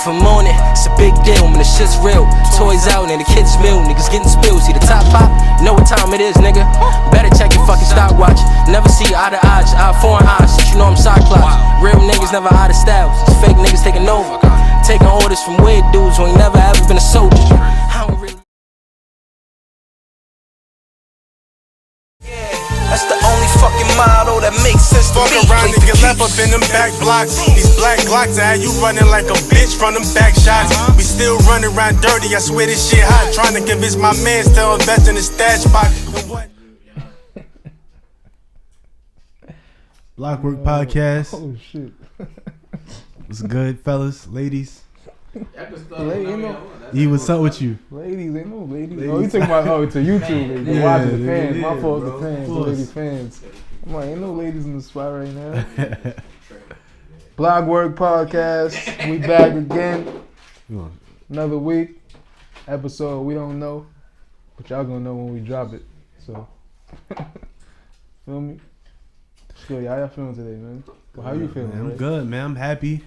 If I'm on it, it's a big deal, man, the shit's real. Toys out and the kids meal, niggas getting spilled. See the top pop, you know what time it is, nigga. Better check your fucking stopwatch. Never see eye to eye, eye foreign eyes, since you know I'm Cyclops. Real niggas never out of styles, it's fake niggas taking over. Taking orders from weird dudes who ain't never ever been a soldier. I don't really. That's the only fucking motto that makes sense to me. Fuck around and get left up in them back blocks. These black Glocks, I had you running like a bitch from them back shots. We still running around dirty, I swear this shit hot. Trying to convince my mans to invest in the stash box. Blockwerk podcast. Oh shit. What's good, fellas, ladies? Ladies, What's up with you? Ladies, ain't no ladies. Oh, you talking about to YouTube? They watching the fans. My fault, the fans, the lady fans. I'm like, ain't no ladies in the spot right now. Blockwerk podcast. We back again. Another week. Episode we don't know, but y'all gonna know when we drop it. So, feel me? Still, how y'all feeling today, man? Well, how you feeling? Man, I'm right? good, man. I'm happy.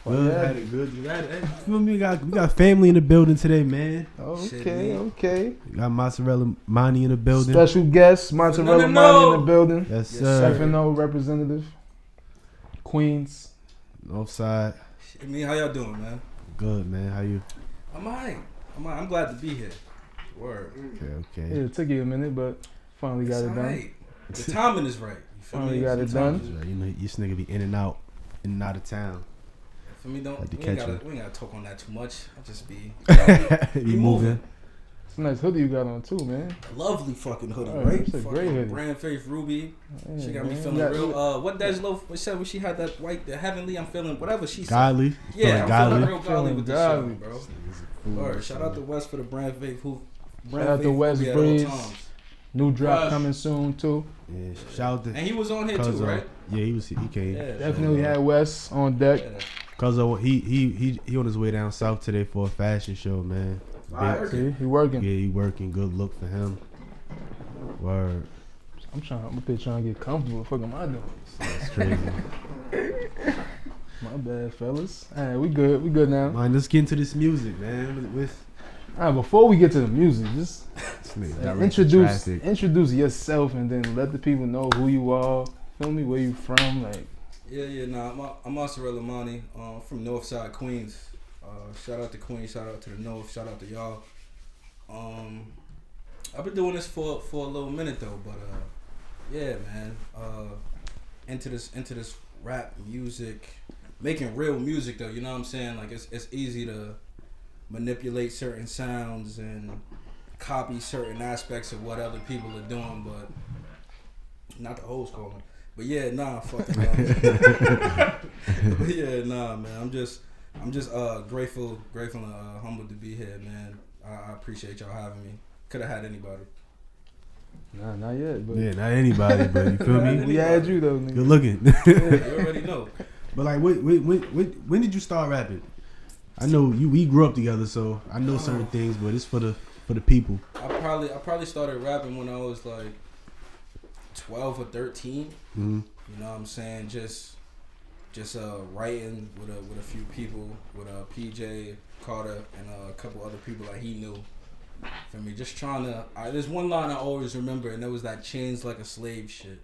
Well, Good. yeah. Had it good. You feel me? We got family in the building today, man. Okay. We got Mozzarella Mani in the building. Special guest, Mozzarella Mani in the building. Yes, sir. F&O representative. Queens. Northside. Shit, me, how y'all doing, man? Good, man. How you? I'm alright. I'm glad to be here. Word. Okay. Yeah, it took you a minute, but finally got It's it done. alright. The timing is right. You feel Finally me? got it done. That's right. You know, this nigga be in and out of town. For me, Had to we catch ain't gotta talk on that too much. I just be Be moving. It's a nice hoodie you got on too, man. lovely fucking hoodie, Oh, right? it's a Fucking great hoodie. Brand Faith Ruby. Yeah, She got me man. feeling You got- real. What Dej Lo said when she had that white, the heavenly. I'm feeling whatever she said. Godly. Yeah, I'm godly. feeling real godly with this Godly. shit, bro. Word. Shout out to West for the Brand Faith. Shout out to West Ruby at all Breeze. times. New drop Rush. coming soon too. Yeah, shout out to And he was on here too, Cuzzo. right? Yeah, he came. Yeah, Definitely had West on deck. Yeah. Cause he on his way down south today for a fashion show, man. Fire. See, he working. Yeah, he working. Good look for him. Word. I'm up here trying to get comfortable. What the fuck am I doing? That's crazy. My bad, fellas. Alright, we good now. Man, let's get into this music, man. Alright, before we get to the music, just Direct traffic. introduce yourself and then let the people know who you are. Feel me? Where you from? Like, I'm Mozzarella Mani, from Northside Queens. Shout out to Queens, shout out to the North, shout out to y'all. I've been doing this for a little minute though, but yeah, man. Into this rap music, making real music though. You know what I'm saying? Like it's easy to manipulate certain sounds and copy certain aspects of what other people are doing, but not the hoes calling. But yeah, nah, fuck it. But yeah, nah, man. I'm just grateful and humbled to be here, man. I appreciate y'all having me. Could have had anybody. nah, not yet. But Yeah, not anybody, but you feel me? we had you though, nigga. Good looking. Yeah, you already know. But like, when did you start rapping? I know we grew up together, so I know certain things, but it's for the people. I probably started rapping when I was like 12 or 13. Mm-hmm. You know what I'm saying? Just writing with a few people, with PJ Carter and a couple other people that he knew. For me, just trying to. There's one line I always remember, and it was that chains like a slave shit.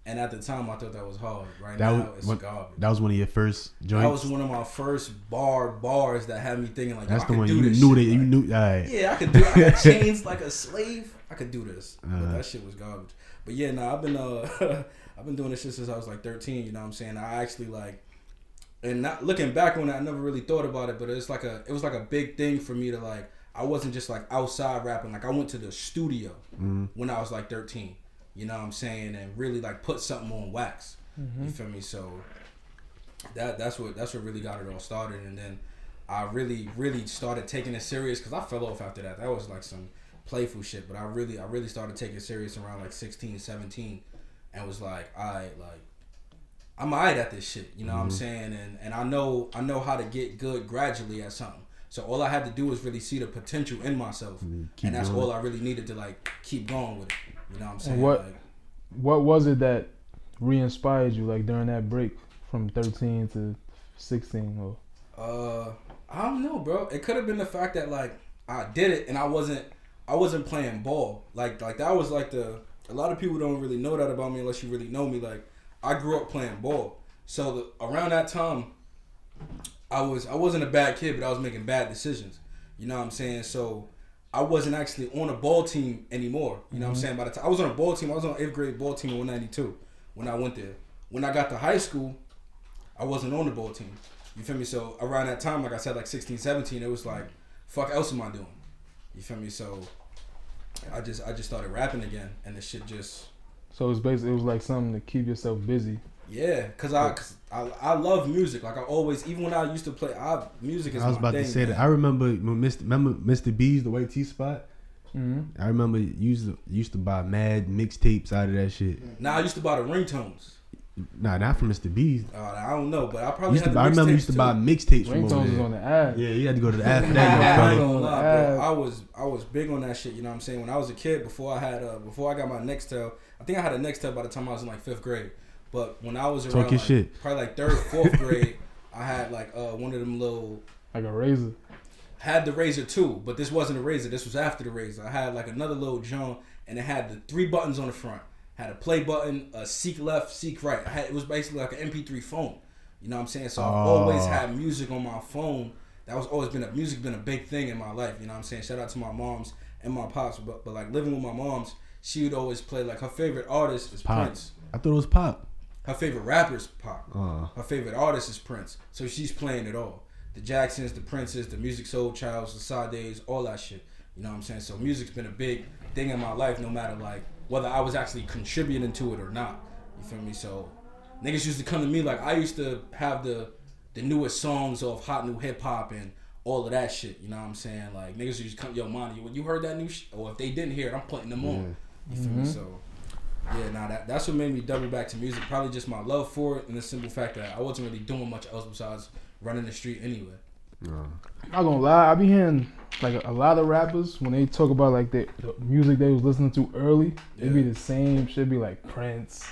And at the time, I thought that was hard. Right now, it's garbage. That was one of your first joints. That was one of my first bars that had me thinking like, That's I the could one do you this knew shit. that you Like, knew. All right. yeah, I got chains like a slave. I could do this. But that shit was garbage. But yeah, I've been doing this shit since I was like 13. You know what I'm saying? I actually like, and not looking back on it, I never really thought about it. But it was like a big thing for me to like. I wasn't just like outside rapping. Like I went to the studio when I was like 13. You know what I'm saying? And really like put something on wax. You feel me? So that's what really got it all started. And then I really started taking it serious because I fell off after that. That was like some playful shit. But I really started taking it serious around like 16, 17, and was like, alright, like I'm alright at this shit. You know what I'm saying? And I know how to get good gradually at something. So all I had to do was really see the potential in myself, and that's all I really needed to like keep going with it. You know what I'm saying? What was it that re-inspired you like during that break from 13 to 16? Or I don't know, bro. It could have been the fact that like I did it and I wasn't playing ball. Like that was like a lot of people don't really know that about me unless you really know me. Like I grew up playing ball, so around that time, I wasn't a bad kid, but I was making bad decisions. You know what I'm saying? So I wasn't actually on a ball team anymore. You know what I'm saying? By the time I was on a ball team, I was on 8th grade ball team in 192 when I went there. When I got to high school, I wasn't on the ball team. You feel me? So around that time, like I said, like 16, 17, it was like, fuck else am I doing? You feel me? So I just started rapping again, and the shit just. So it was like something to keep yourself busy. Yeah, cause I love music. Like I always, even when I used to play, music is my thing. I was about to say that. I remember when Mr. B's, the white tee spot. I remember used to buy mad mixtapes out of that shit. Nah, I used to buy the ringtones. Nah, not from Mr. B's. I don't know, but I probably I remember used to buy mixtapes from over Ringtones there. was on the app. Yeah, you had to go to the app for that. I ain't gonna lie, bro. I was big on that shit. You know what I'm saying? When I was a kid, before I got my Nextel, I think I had a Nextel by the time I was in like 5th grade. But when I was around, Talk your shit. Probably like 3rd, 4th grade, I had like one of them little. Like a razor. Had the razor too, but this wasn't a razor. This was after the razor. I had like another little John, and it had the 3 buttons on the front. Had a play button, a seek left, seek right. It was basically like an MP3 phone. You know what I'm saying? So I've always had music on my phone. That was always music been a big thing in my life. You know what I'm saying? Shout out to my moms and my pops. But like living with my moms, she would always play like her favorite artist is Pop. Prince. I thought it was Pop. Her favorite rapper is Pop. Her favorite artist is Prince. So she's playing it all. The Jacksons, the Princes, the Music Soul Childs, the Sades, all that shit. You know what I'm saying? So music's been a big thing in my life, no matter like whether I was actually contributing to it or not. You feel me? So niggas used to come to me like I used to have the newest songs of hot new hip hop and all of that shit. You know what I'm saying? Like niggas used to come, yo, Mani, you heard that new shit? Or if they didn't hear it, I'm putting them on. You feel me? So yeah, nah, that's what made me double back to music. Probably just my love for it and the simple fact that I wasn't really doing much else besides running the street anyway. Not gonna lie, I be hearing like a lot of rappers when they talk about like the music they was listening to early, it be the same shit, be like Prince,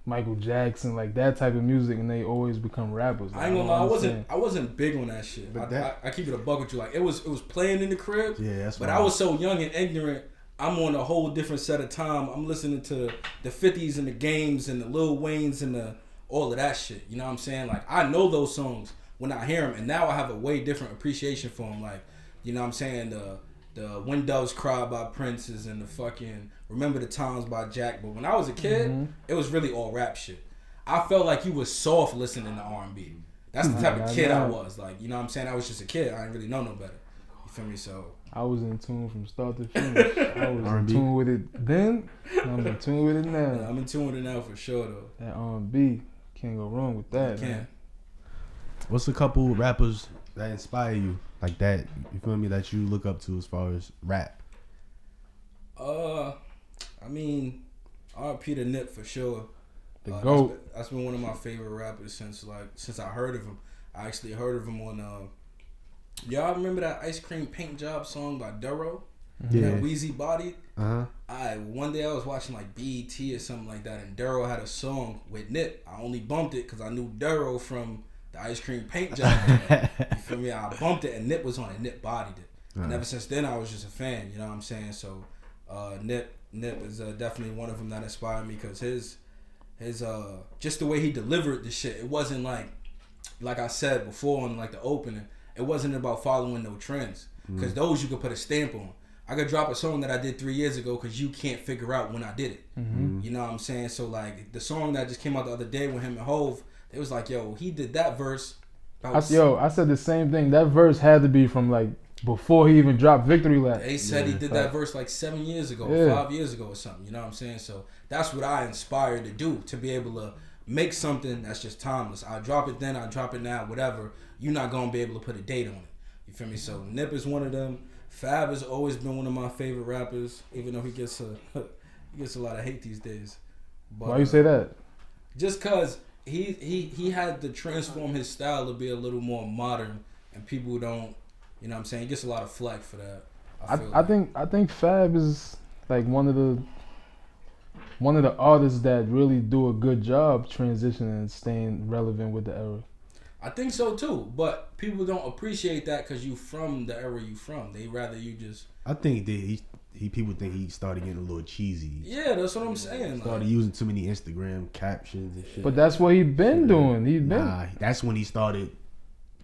Michael Jackson, like that type of music, and they always become rappers. Like, I ain't gonna lie, I wasn't big on that shit. But I keep it a buck with you. Like it was playing in the crib. Yeah, that's. But I was so young and ignorant. I'm on a whole different set of time. I'm listening to the 50s and the Games and the Lil Waynes and the all of that shit. You know what I'm saying? Like I know those songs when I hear them, and now I have a way different appreciation for them. Like, you know what I'm saying? The When Doves Cry by Prince's and the fucking Remember the Times by Jack. But when I was a kid, it was really all rap shit. I felt like you was soft listening to R&B. That's the type of kid I was. Like, you know what I'm saying? I was just a kid. I didn't really know no better. You feel me? So I was in tune from start to finish. I was in tune with it then, and I'm in tune with it now. Yeah, I'm in tune with it now for sure, though. That R&B, can't go wrong with that. You man. What's a couple rappers that inspire you like that? You feel me? That you look up to as far as rap? I mean, R.P. to Nip for sure. The GOAT. That's been one of my favorite rappers since I heard of him. I actually heard of him on y'all remember that Ice Cream Paint Job song by Duro? Yeah. That Wheezy Body? One day I was watching like BET or something like that, and Duro had a song with Nip. I only bumped it because I knew Duro from the Ice Cream Paint Job. You feel me? I bumped it and Nip was on it. Nip bodied it. And ever since then I was just a fan. You know what I'm saying? So Nip is definitely one of them that inspired me because his just the way he delivered the shit. It wasn't like I said before on like the opening. It wasn't about following no trends because those you could put a stamp on. I could drop a song that I did 3 years ago because you can't figure out when I did it. You know what I'm saying? So like the song that just came out the other day with him and Hove, it was like, yo, he did that verse. I said the same thing. That verse had to be from like before he even dropped Victory Lap. They said he did that verse like 7 years ago, 5 years ago or something. You know what I'm saying? So that's what I inspired to do, to be able to make something that's just timeless. I drop it then, I drop it now, whatever. You're not gonna be able to put a date on it. You feel me? So Nip is one of them. Fab has always been one of my favorite rappers, even though he gets a lot of hate these days. But, why you say that? Just cause he had to transform his style to be a little more modern, and people don't. You know what I'm saying? He gets a lot of flack for that. I think Fab is like one of the artists that really do a good job transitioning and staying relevant with the era. I think so too, but people don't appreciate that because you from the era you from. They rather you just. I think that people think he started getting a little cheesy. Yeah, that's what I'm saying. Started using too many Instagram captions and shit. But that's what he been doing. Nah, that's when he started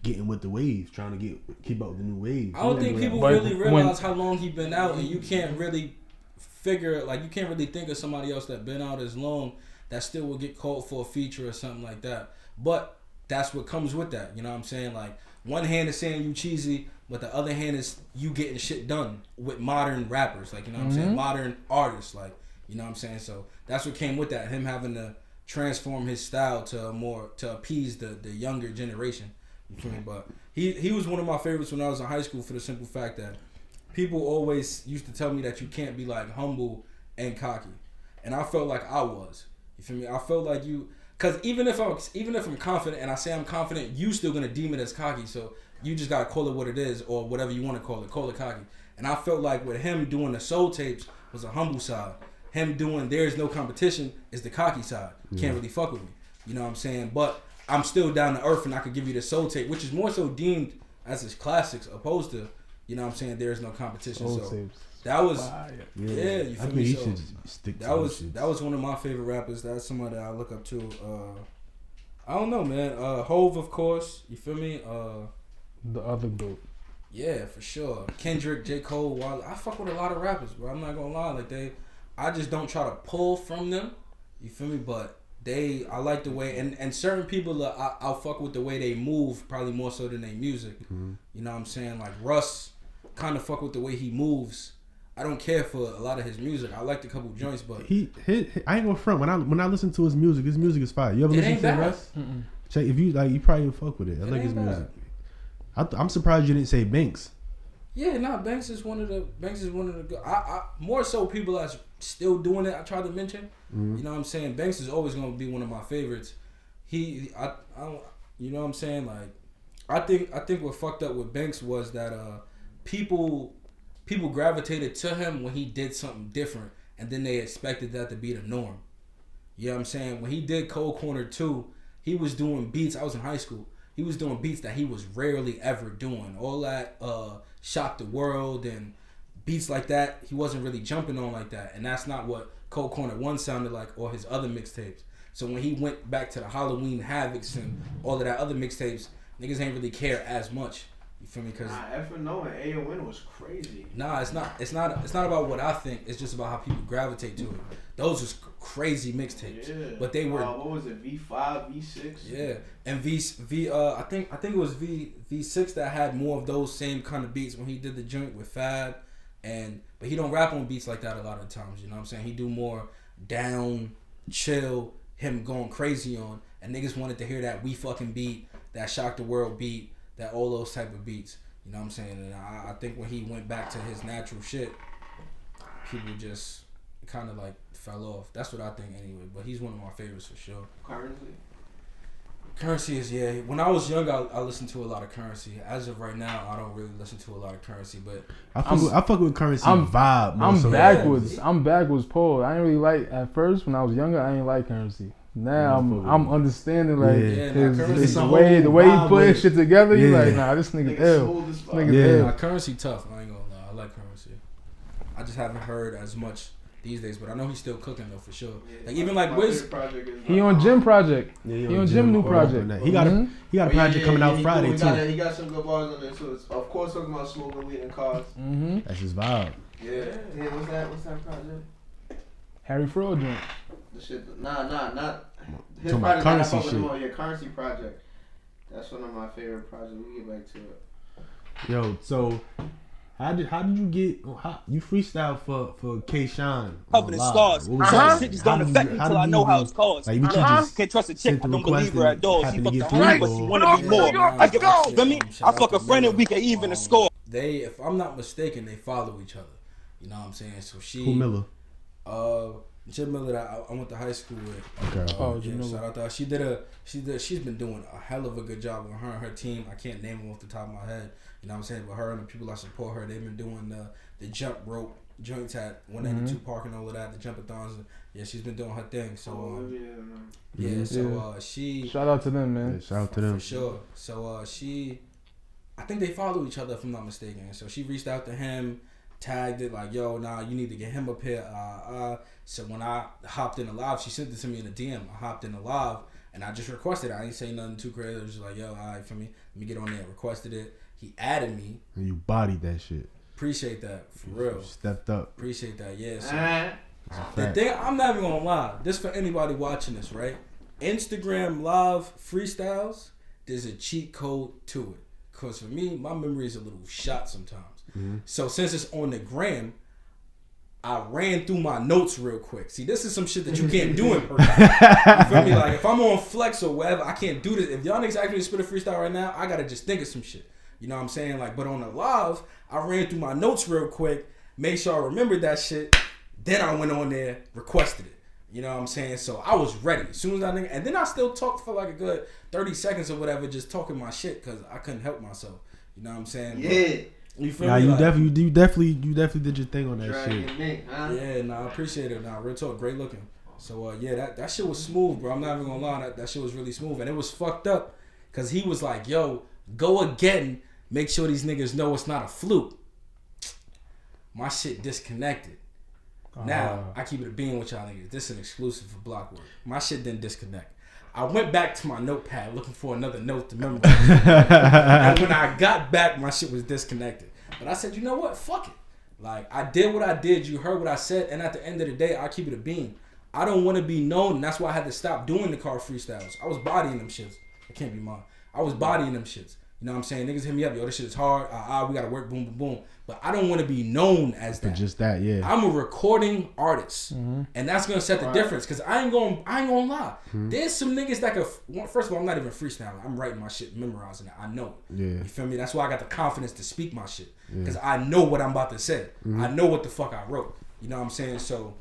getting with the waves, trying to keep up with the new waves. I don't think people really realize how long he been out, and you can't really figure, like, you can't really think of somebody else that been out as long that still will get called for a feature or something like that. But that's what comes with that, you know what I'm saying? Like, one hand is saying you cheesy, but the other hand is you getting shit done with modern rappers, like, you know what I'm saying? Modern artists, like, you know what I'm saying? So that's what came with that, him having to transform his style to appease the younger generation. You feel me? But he was one of my favorites when I was in high school for the simple fact that people always used to tell me that you can't be like humble and cocky, and I felt like I was. You feel me? I felt like you, cause even if I'm confident and I say I'm confident, you still gonna deem it as cocky. So you just gotta call it what it is or whatever you want to call it cocky. And I felt like with him doing the soul tapes was a humble side. Him doing There's No Competition is the cocky side. Can't really fuck with me. You know what I'm saying? But I'm still down to earth and I could give you the soul tape, which is more so deemed as his classics opposed to, you know what I'm saying, There's No Competition. Soul so tapes. that was Yeah, you feel I think me? he So should stick to that was one of my favorite rappers. That's somebody that I look up to. I don't know, man. Hove, of course. You feel me? The other GOAT. Yeah, for sure. Kendrick, J. Cole, Wiley. I fuck with a lot of rappers, bro. I'm not gonna lie. Like I just don't try to pull from them. You feel me? But I like the way, and certain people, I'll fuck with the way they move, probably more so than their music. You know what I'm saying? Like Russ, kind of fuck with the way he moves. I don't care for a lot of his music. I liked a couple joints, but I ain't gonna front. When I listen to his music is fire. You ever listen to Russ? Check if you like, you probably would fuck with it. I like his music. I'm surprised you didn't say Banks. Yeah, Banks is one of the good. I more so people that's still doing it. I tried to mention. You know what I'm saying? Banks is always gonna be one of my favorites. You know what I'm saying? Like, I think what fucked up with Banks was that people gravitated to him when he did something different, and then they expected that to be the norm. You know what I'm saying? When he did Cold Corner 2, he was doing beats. I was in high school. He was doing beats that he was rarely ever doing. All that Shock the World and beats like that, he wasn't really jumping on like that. And that's not what Cold Corner 1 sounded like or his other mixtapes. So when he went back to the Halloween Havocs and all of that other mixtapes, niggas ain't really care as much. You feel me? Cause Ep19 and AON was crazy. Nah, it's not about what I think. It's just about how people gravitate to it. Those was crazy mixtapes. Yeah. But they were what was it? V5, V6? Yeah. And I think it was V6 that had more of those same kind of beats when he did the joint with Fab, but he don't rap on beats like that a lot of the times, you know what I'm saying? He do more down, chill, him going crazy on, and niggas wanted to hear that We Fucking beat, that Shock the World beat, that all those type of beats. You know what I'm saying? And I think when he went back to his natural shit, people just kind of like fell off. That's what I think anyway. But he's one of my favorites for sure. Currency is, yeah. When I was young, I listened to a lot of Currency. As of right now, I don't really listen to a lot of Currency. But I fuck with Currency vibe. I'm backwards. I'm backwards pole. I didn't really like at first when I was younger. I didn't like Currency. Now I'm understanding like his the way he put his shit together. You like, nah, this nigga ill. This nigga ill. Currency tough. I ain't gonna lie. I like Currency. I just haven't heard as much these days, but I know he's still cooking though for sure. Like even like Wiz, he on Gym Project. He on Gym new project. He got a project coming out Friday too. He got some good bars on there, so it's of course talking about smoking weed in cars. That's his vibe. Yeah. What's that project? Harry Fraud joint. The shit. Not his talking project. Currency shit. Yeah, Currency project. That's one of my favorite projects. We get back to it. Yo, so how did you get? You freestyle for K Shine? Covered in scars. Shit just don't affect me till I know how it's caused. Like, can't trust a chick. I don't believe her at doors. She fucked the homie, but she wanna be more. I give a feel me. I fuck a friend and we can even a score. They, if I'm not mistaken, they follow each other. You know what I'm saying? So she. Who Miller? Jim Miller that I went to high school with. Okay. Jim Miller. Shout out to her. She's been doing a hell of a good job with her and her team. I can't name them off the top of my head. You know what I'm saying? But her and the people that support her, they've been doing the jump rope joints at 192 Park and all of that, the jumpathons. Yeah, she's been doing her thing. So she. Shout out to them, man. Yeah, shout out to them for sure. So I think they follow each other if I'm not mistaken. So she reached out to him, tagged it like, yo, nah, you need to get him up here. So when I hopped in the live, she sent it to me in a DM. I hopped in the live and I just requested it. I ain't say nothing too crazy. I was just like, yo, all right, for me, let me get on there. Requested it. He added me. and you bodied that shit. Appreciate that, for real. You stepped up. Appreciate that, yeah. So the thing, I'm not even gonna lie. This for anybody watching this, right? Instagram live freestyles, there's a cheat code to it. Cause for me, my memory is a little shot sometimes. So since it's on the gram, I ran through my notes real quick. See, this is some shit that you can't do in person. You feel me? Like if I'm on Flex or whatever, I can't do this. If y'all niggas actually spit a freestyle right now, I gotta just think of some shit. You know what I'm saying? Like, but on the live, I ran through my notes real quick, made sure I remembered that shit. Then I went on there, requested it. You know what I'm saying? So I was ready. As soon as I think, and then I still talked for like a good 30 seconds or whatever, just talking my shit because I couldn't help myself. You know what I'm saying? Yeah. But, you feel Nah, me? you Like, definitely did your thing on that shit. Nick, huh? yeah, nah, I appreciate it. Nah, real talk, great looking. So yeah, that shit was smooth, bro. I'm not even gonna lie, that shit was really smooth, and it was fucked up because he was like, "Yo, go again. Make sure these niggas know it's not a fluke." My shit disconnected. Now, I keep it a bean with y'all niggas. This is an exclusive for Blockwerk. My shit didn't disconnect. I went back to my notepad looking for another note to memorize. And when I got back, my shit was disconnected. But I said, you know what? Fuck it. Like, I did what I did. You heard what I said. And at the end of the day, I keep it a bean. I don't want to be known. And that's why I had to stop doing the car freestyles. I was bodying them shits. It can't be mine. I was bodying them shits. You know what I'm saying? Niggas hit me up. Yo, this shit is hard. We got to work. Boom, boom, boom. But I don't want to be known as that. But just that, yeah. I'm a recording artist. And that's going to set the difference. Because I ain't going to lie. There's some niggas that could... First of all, I'm not even freestyling. I'm writing my shit, memorizing it. I know it. Yeah. You feel me? That's why I got the confidence to speak my shit. Because I know what I'm about to say. I know what the fuck I wrote. You know what I'm saying? So,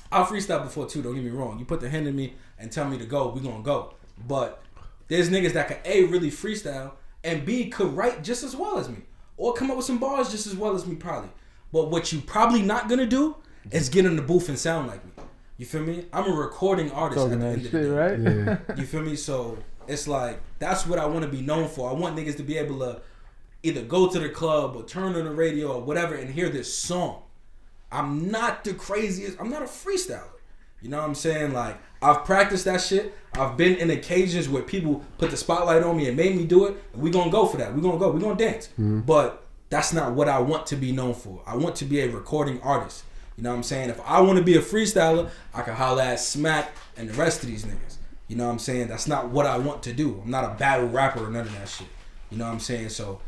I freestyle before too, don't get me wrong. You put the hand in me and tell me to go, we going to go. But there's niggas that can A, really freestyle, and B, could write just as well as me. Or come up with some bars just as well as me, probably. But what you probably not gonna do is get in the booth and sound like me. You feel me? I'm a recording artist at the end of the day. Right? Yeah. You feel me? So it's like, that's what I want to be known for. I want niggas to be able to either go to the club or turn on the radio or whatever and hear this song. I'm not the craziest. I'm not a freestyler. You know what I'm saying? Like, I've practiced that shit. I've been in occasions where people put the spotlight on me and made me do it. And we gonna go for that. We gonna go. We gonna dance. But that's not what I want to be known for. I want to be a recording artist. You know what I'm saying? If I want to be a freestyler, I can holler at Smack and the rest of these niggas. You know what I'm saying? That's not what I want to do. I'm not a battle rapper or none of that shit. You know what I'm saying? So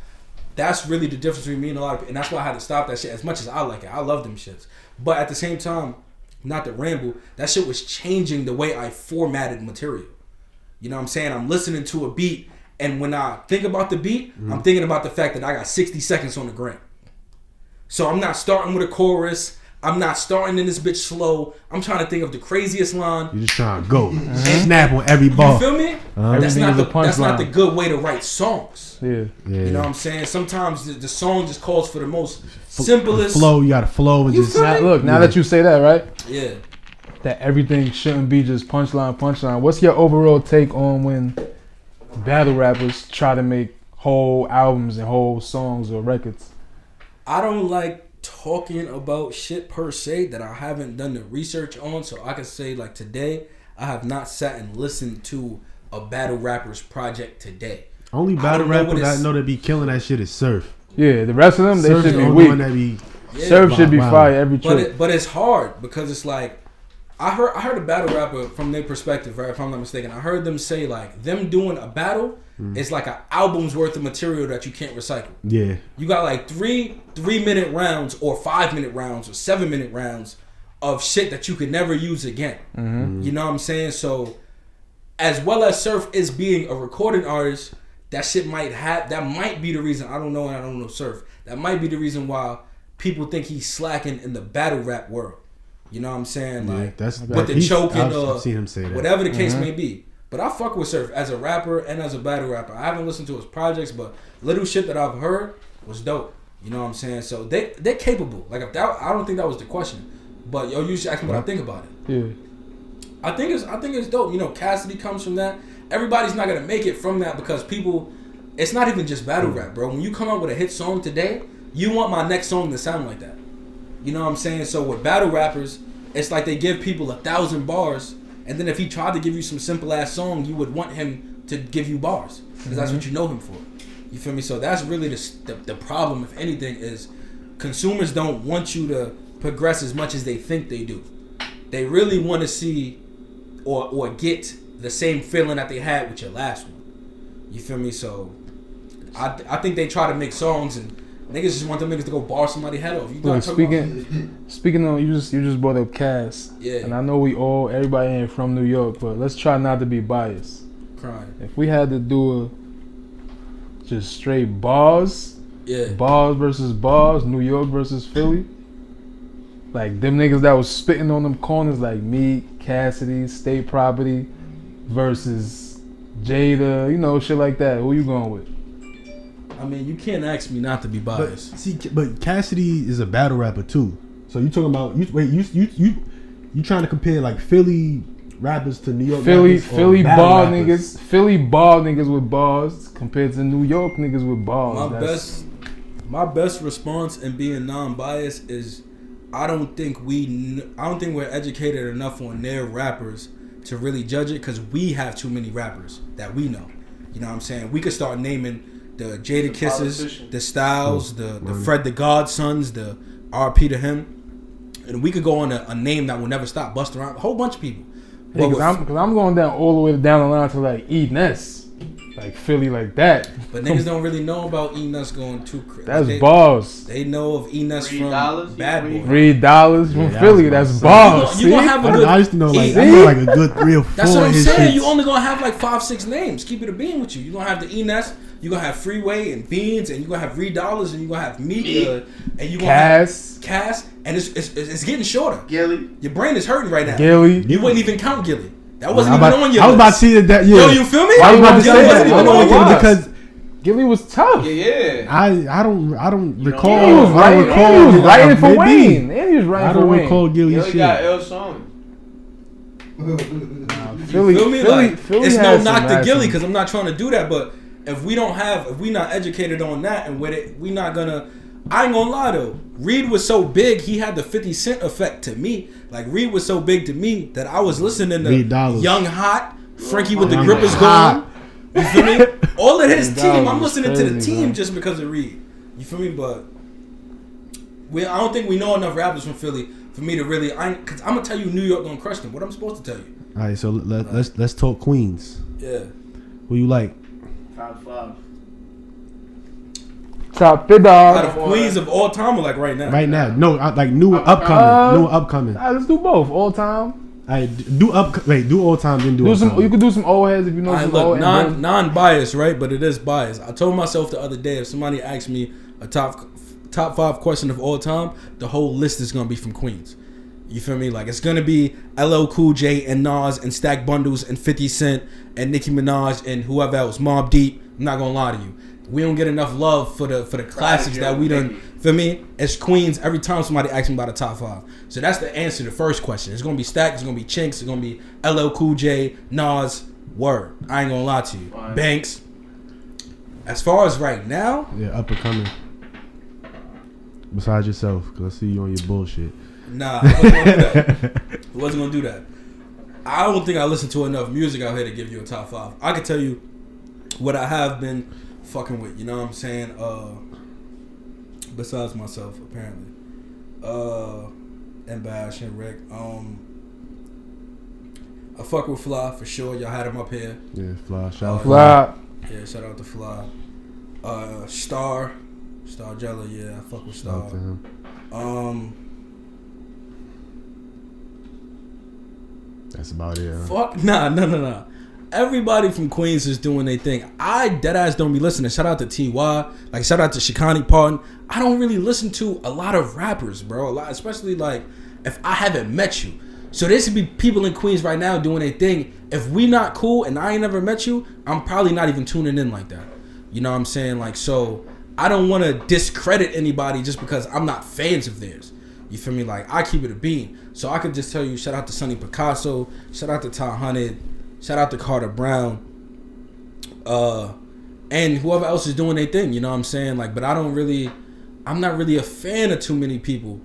that's really the difference between me and a lot of people. And that's why I had to stop that shit as much as I like it. I love them shits. But at the same time, not to ramble, that shit was changing the way I formatted material. You know what I'm saying? I'm listening to a beat, and when I think about the beat, I'm thinking about the fact that I got 60 seconds on the gram. So I'm not starting with a chorus. I'm not starting in this bitch slow. I'm trying to think of the craziest line. You just trying to go. Snap on every ball. You feel me? That's not the good way to write songs. Yeah. You know what I'm saying? Sometimes the song just calls for the most simplest flow. You got to flow and just now that you say that, right? Yeah. That everything shouldn't be just punchline. What's your overall take on when battle rappers try to make whole albums and whole songs or records? I don't like talking about shit per se that I haven't done the research on, so I can say like today I have not sat and listened to a battle rapper's project today. Only battle rapper that I know that be killing that shit is Surf. Yeah, the rest of them, they Surf should be weak. Surf should be fire every trip. But it's hard because it's like I heard a battle rapper from their perspective, right? If I'm not mistaken, I heard them say like them doing a battle is like an album's worth of material that you can't recycle. Yeah, you got like 3-minute rounds or 5-minute rounds or 7-minute rounds of shit that you could never use again. You know what I'm saying? So as well as Surf is being a recording artist, that might be the reason. I don't know, and I don't know Surf. That might be the reason why people think he's slacking in the battle rap world. You know what I'm saying? Like, with the choking or seen him say that. Whatever the case may be. But I fuck with Surf as a rapper and as a battle rapper. I haven't listened to his projects, but little shit that I've heard was dope. You know what I'm saying? So they're capable. Like if that, I don't think that was the question. But yo, you should ask me what I think about it. Yeah. I think it's dope. You know, Cassidy comes from that. Everybody's not gonna make it from that because people. It's not even just battle rap, bro. When you come out with a hit song today, you want my next song to sound like that. You know what I'm saying? So with battle rappers, it's like they give people 1,000 bars, and then if he tried to give you some simple ass song, you would want him to give you bars because that's what you know him for. You feel me? So that's really the problem. If anything, is consumers don't want you to progress as much as they think they do. They really want to see or get the same feeling that they had with your last one. You feel me? So I think they try to make songs and niggas just want them niggas to go bar somebody head off. Look, speaking of, you just brought up Cass. Yeah. And I know everybody ain't from New York, but let's try not to be biased. Crying. If we had to do just straight bars, bars versus bars, New York versus Philly, like them niggas that was spitting on them corners like me, Cassidy, State Property versus Jada, you know, shit like that. Who you going with? I mean, you can't ask me not to be biased. But Cassidy is a battle rapper too. So you talking about you trying to compare like Philly rappers to New York rappers? Philly bar niggas, Philly bar niggas with bars compared to New York niggas with bars. My best response in being non-biased is I don't think we're educated enough on their rappers to really judge it because we have too many rappers that we know. You know what I'm saying? We could start naming the Jada Kisses, the Styles, the Fred the Godsons, the RP to him, and we could go on a name that will never stop, bust around a whole bunch of people. Yeah, because I'm going down all the way down the line to like E-Ness, like Philly, like that. But niggas don't really know about E-Ness going too crazy. That's bars. They know of E-Ness from Bad Boy. $3 from Philly. That's bars. You gonna have a good. I used to know like a good 3 or 4. That's what I'm saying. You only gonna have like 5-6 names. Keep it a bean with you. You gonna have the E-Ness. You gonna have Freeway and Beans, and you gonna have $3, and you gonna have Meek, and you gonna have Cass, and it's getting shorter. Gilly, your brain is hurting right now. Gilly, you wouldn't even count Gilly. That wasn't even on your list. I was about to see that. Yeah. Yo, you feel me? I was about to say that. Even on your list. Because Gilly was tough. Yeah. I don't recall. He was writing for Wayne. And he was writing for Wayne. I don't recall Gilly's shit. Got L song. Philly, it's no knock to Gilly because I'm not trying to do that, but if we not educated on that and with it, we not gonna. I ain't gonna lie though. Reed was so big, he had the 50 Cent effect to me. Like Reed was so big to me that I was listening to Young Hot, Frankie with the Grippers going. You feel me? All of his team, I'm listening to the team just because of Reed. You feel me? But I don't think we know enough rappers from Philly for me to really. Cause I'm gonna tell you, New York gonna crush them. What I'm supposed to tell you? All right, so let's talk Queens. Yeah. Who you like? Top 5. Top 5 out of Queens of all time or like right now? Right now. No, like new upcoming. Let's do both. All time. Do all time, then do all time. You could do some old heads if you know some old heads. Non-biased, right? But it is biased. I told myself the other day, if somebody asked me a top 5 question of all time, the whole list is gonna be from Queens. You feel me? Like it's gonna be LL Cool J and Nas and Stack Bundles and 50 Cent and Nicki Minaj and whoever else, Mobb Deep. I'm not gonna lie to you. We don't get enough love for the classics that we done. Feel me? It's Queens every time somebody asks me about a top 5. So that's the answer to the first question. It's gonna be Stack. It's gonna be Chinks. It's gonna be LL Cool J, Nas. Word. I ain't gonna lie to you. Fine. Banks. As far as right now, up and coming. Besides yourself, cause I see you on your bullshit. Nah, I wasn't gonna do that. I don't think I listen to enough music out here to give you a top 5. I can tell you what I have been fucking with, you know what I'm saying? Besides myself, apparently. And Bash and Rick. I fuck with Fly for sure. Y'all had him up here. Yeah, Fly. Shout out Fly. Yeah, shout out to Fly. Star Jello, yeah, I fuck with Star. That's about it. Huh? Fuck nah. Everybody from Queens is doing their thing. I deadass don't be listening. Shout out to T.Y. Like shout out to Shikani Parton. I don't really listen to a lot of rappers, bro. Especially like if I haven't met you. So there should be people in Queens right now doing their thing. If we not cool and I ain't never met you, I'm probably not even tuning in like that. You know what I'm saying? Like so I don't want to discredit anybody just because I'm not fans of theirs. You feel me? Like, I keep it a bean. So I could just tell you, shout out to Sonny Picasso, shout out to Ty Hunted, shout out to Carter Brown, and whoever else is doing their thing, you know what I'm saying? Like, but I'm not really a fan of too many people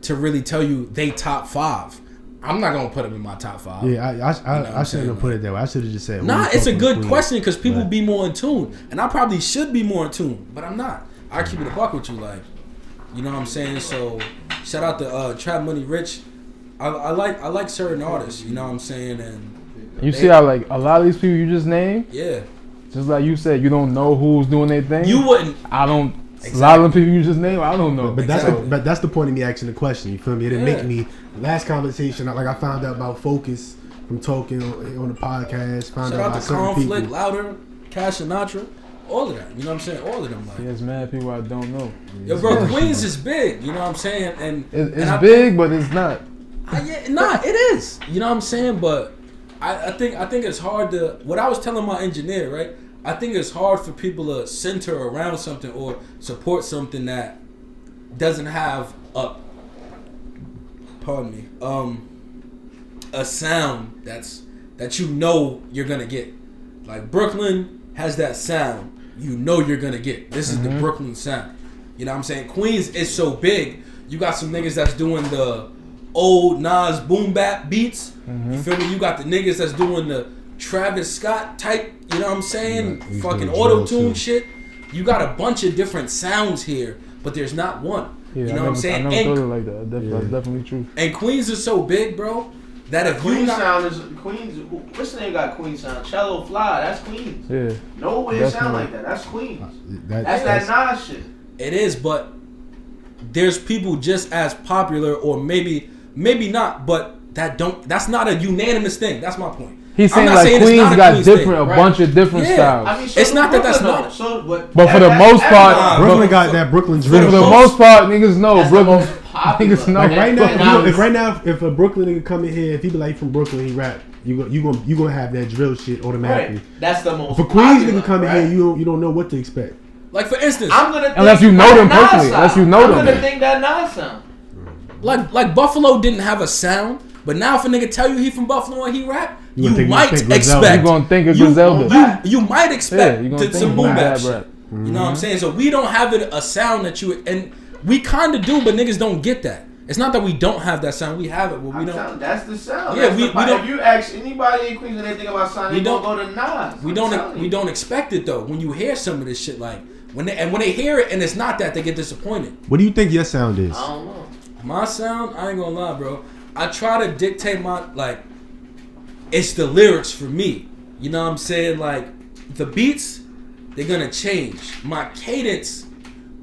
to really tell you they top 5. I'm not gonna put them in my top 5. Yeah, I shouldn't have put it that way. I should have just said. Nah, it's a good question because people be more in tune, and I probably should be more in tune, but I'm not. I keep it a buck with you, like, you know what I'm saying. So shout out to Trap Money Rich. I like certain artists, you know what I'm saying, and you see how like a lot of these people you just named. Yeah. Just like you said, you don't know who's doing their thing. You wouldn't. I don't. Exactly. A lot of the people you just named, I don't know. But that's the point of me asking the question. You feel me? It didn't make me. Last conversation, like I found out about Focus from talking on the podcast. Found out about certain Conflict, people. Louder, Cash Sinatra, all of that. You know what I'm saying? All of them. Like, there's mad people I don't know. Yo, bro, Queens is big. You know what I'm saying? And it's big, but it's not. It is. You know what I'm saying? But I think it's hard to. What I was telling my engineer, right? I think it's hard for people to center around something or support something that doesn't have a sound that you know you're gonna get. Like Brooklyn has that sound you know you're gonna get. This is the Brooklyn sound. You know what I'm saying? Queens is so big. You got some niggas that's doing the old Nas boom bap beats. You feel me? You got the niggas that's doing the Travis Scott type, you know what I'm saying? Fucking auto-tune shit. You got a bunch of different sounds here, but there's not one. Yeah, you know what I'm saying? I never thought it like that. That's definitely true. And Queens is so big, bro, that if Queens you not... sound is Queens. What's the name got Queens sound? Cello Fly, that's Queens. Yeah. Nowhere sound like that. That's Queens. That's that Nas shit. It is, but there's people just as popular, or maybe not, but that's not a unanimous thing. That's my point. He's saying like Queens got different, a bunch of different styles. I mean, so it's not that that's not. But for the most part, Brooklyn got that Brooklyn drill. For the most part, niggas know Brooklyn. Niggas know. Like right now, if a Brooklyn nigga come in here, if he be like from Brooklyn, he rap, you gonna have that drill shit automatically. Right. That's the most. For Queens nigga come in here, you don't know what to expect. Like for instance, unless you know them personally, unless you know them. I'm gonna think that Nas sound. Like Buffalo didn't have a sound, but now if a nigga tell you he from Buffalo and he rap, you might expect. You gonna think of Griselda. You might expect some boom bap shit. Mm-hmm. You know what I'm saying? So we don't have a sound that you, and we kind of do, but niggas don't get that. It's not that we don't have that sound. We have it, but we don't. That's the sound. Yeah, we don't. If you ask anybody in Queens and they think about sound, they don't go to Nas. We don't expect it though. When you hear some of this shit, like when they hear it and it's not that, they get disappointed. What do you think your sound is? I don't know. My sound, I ain't gonna lie, bro. I try to dictate it's the lyrics for me. You know what I'm saying? Like, the beats, they're gonna change. My cadence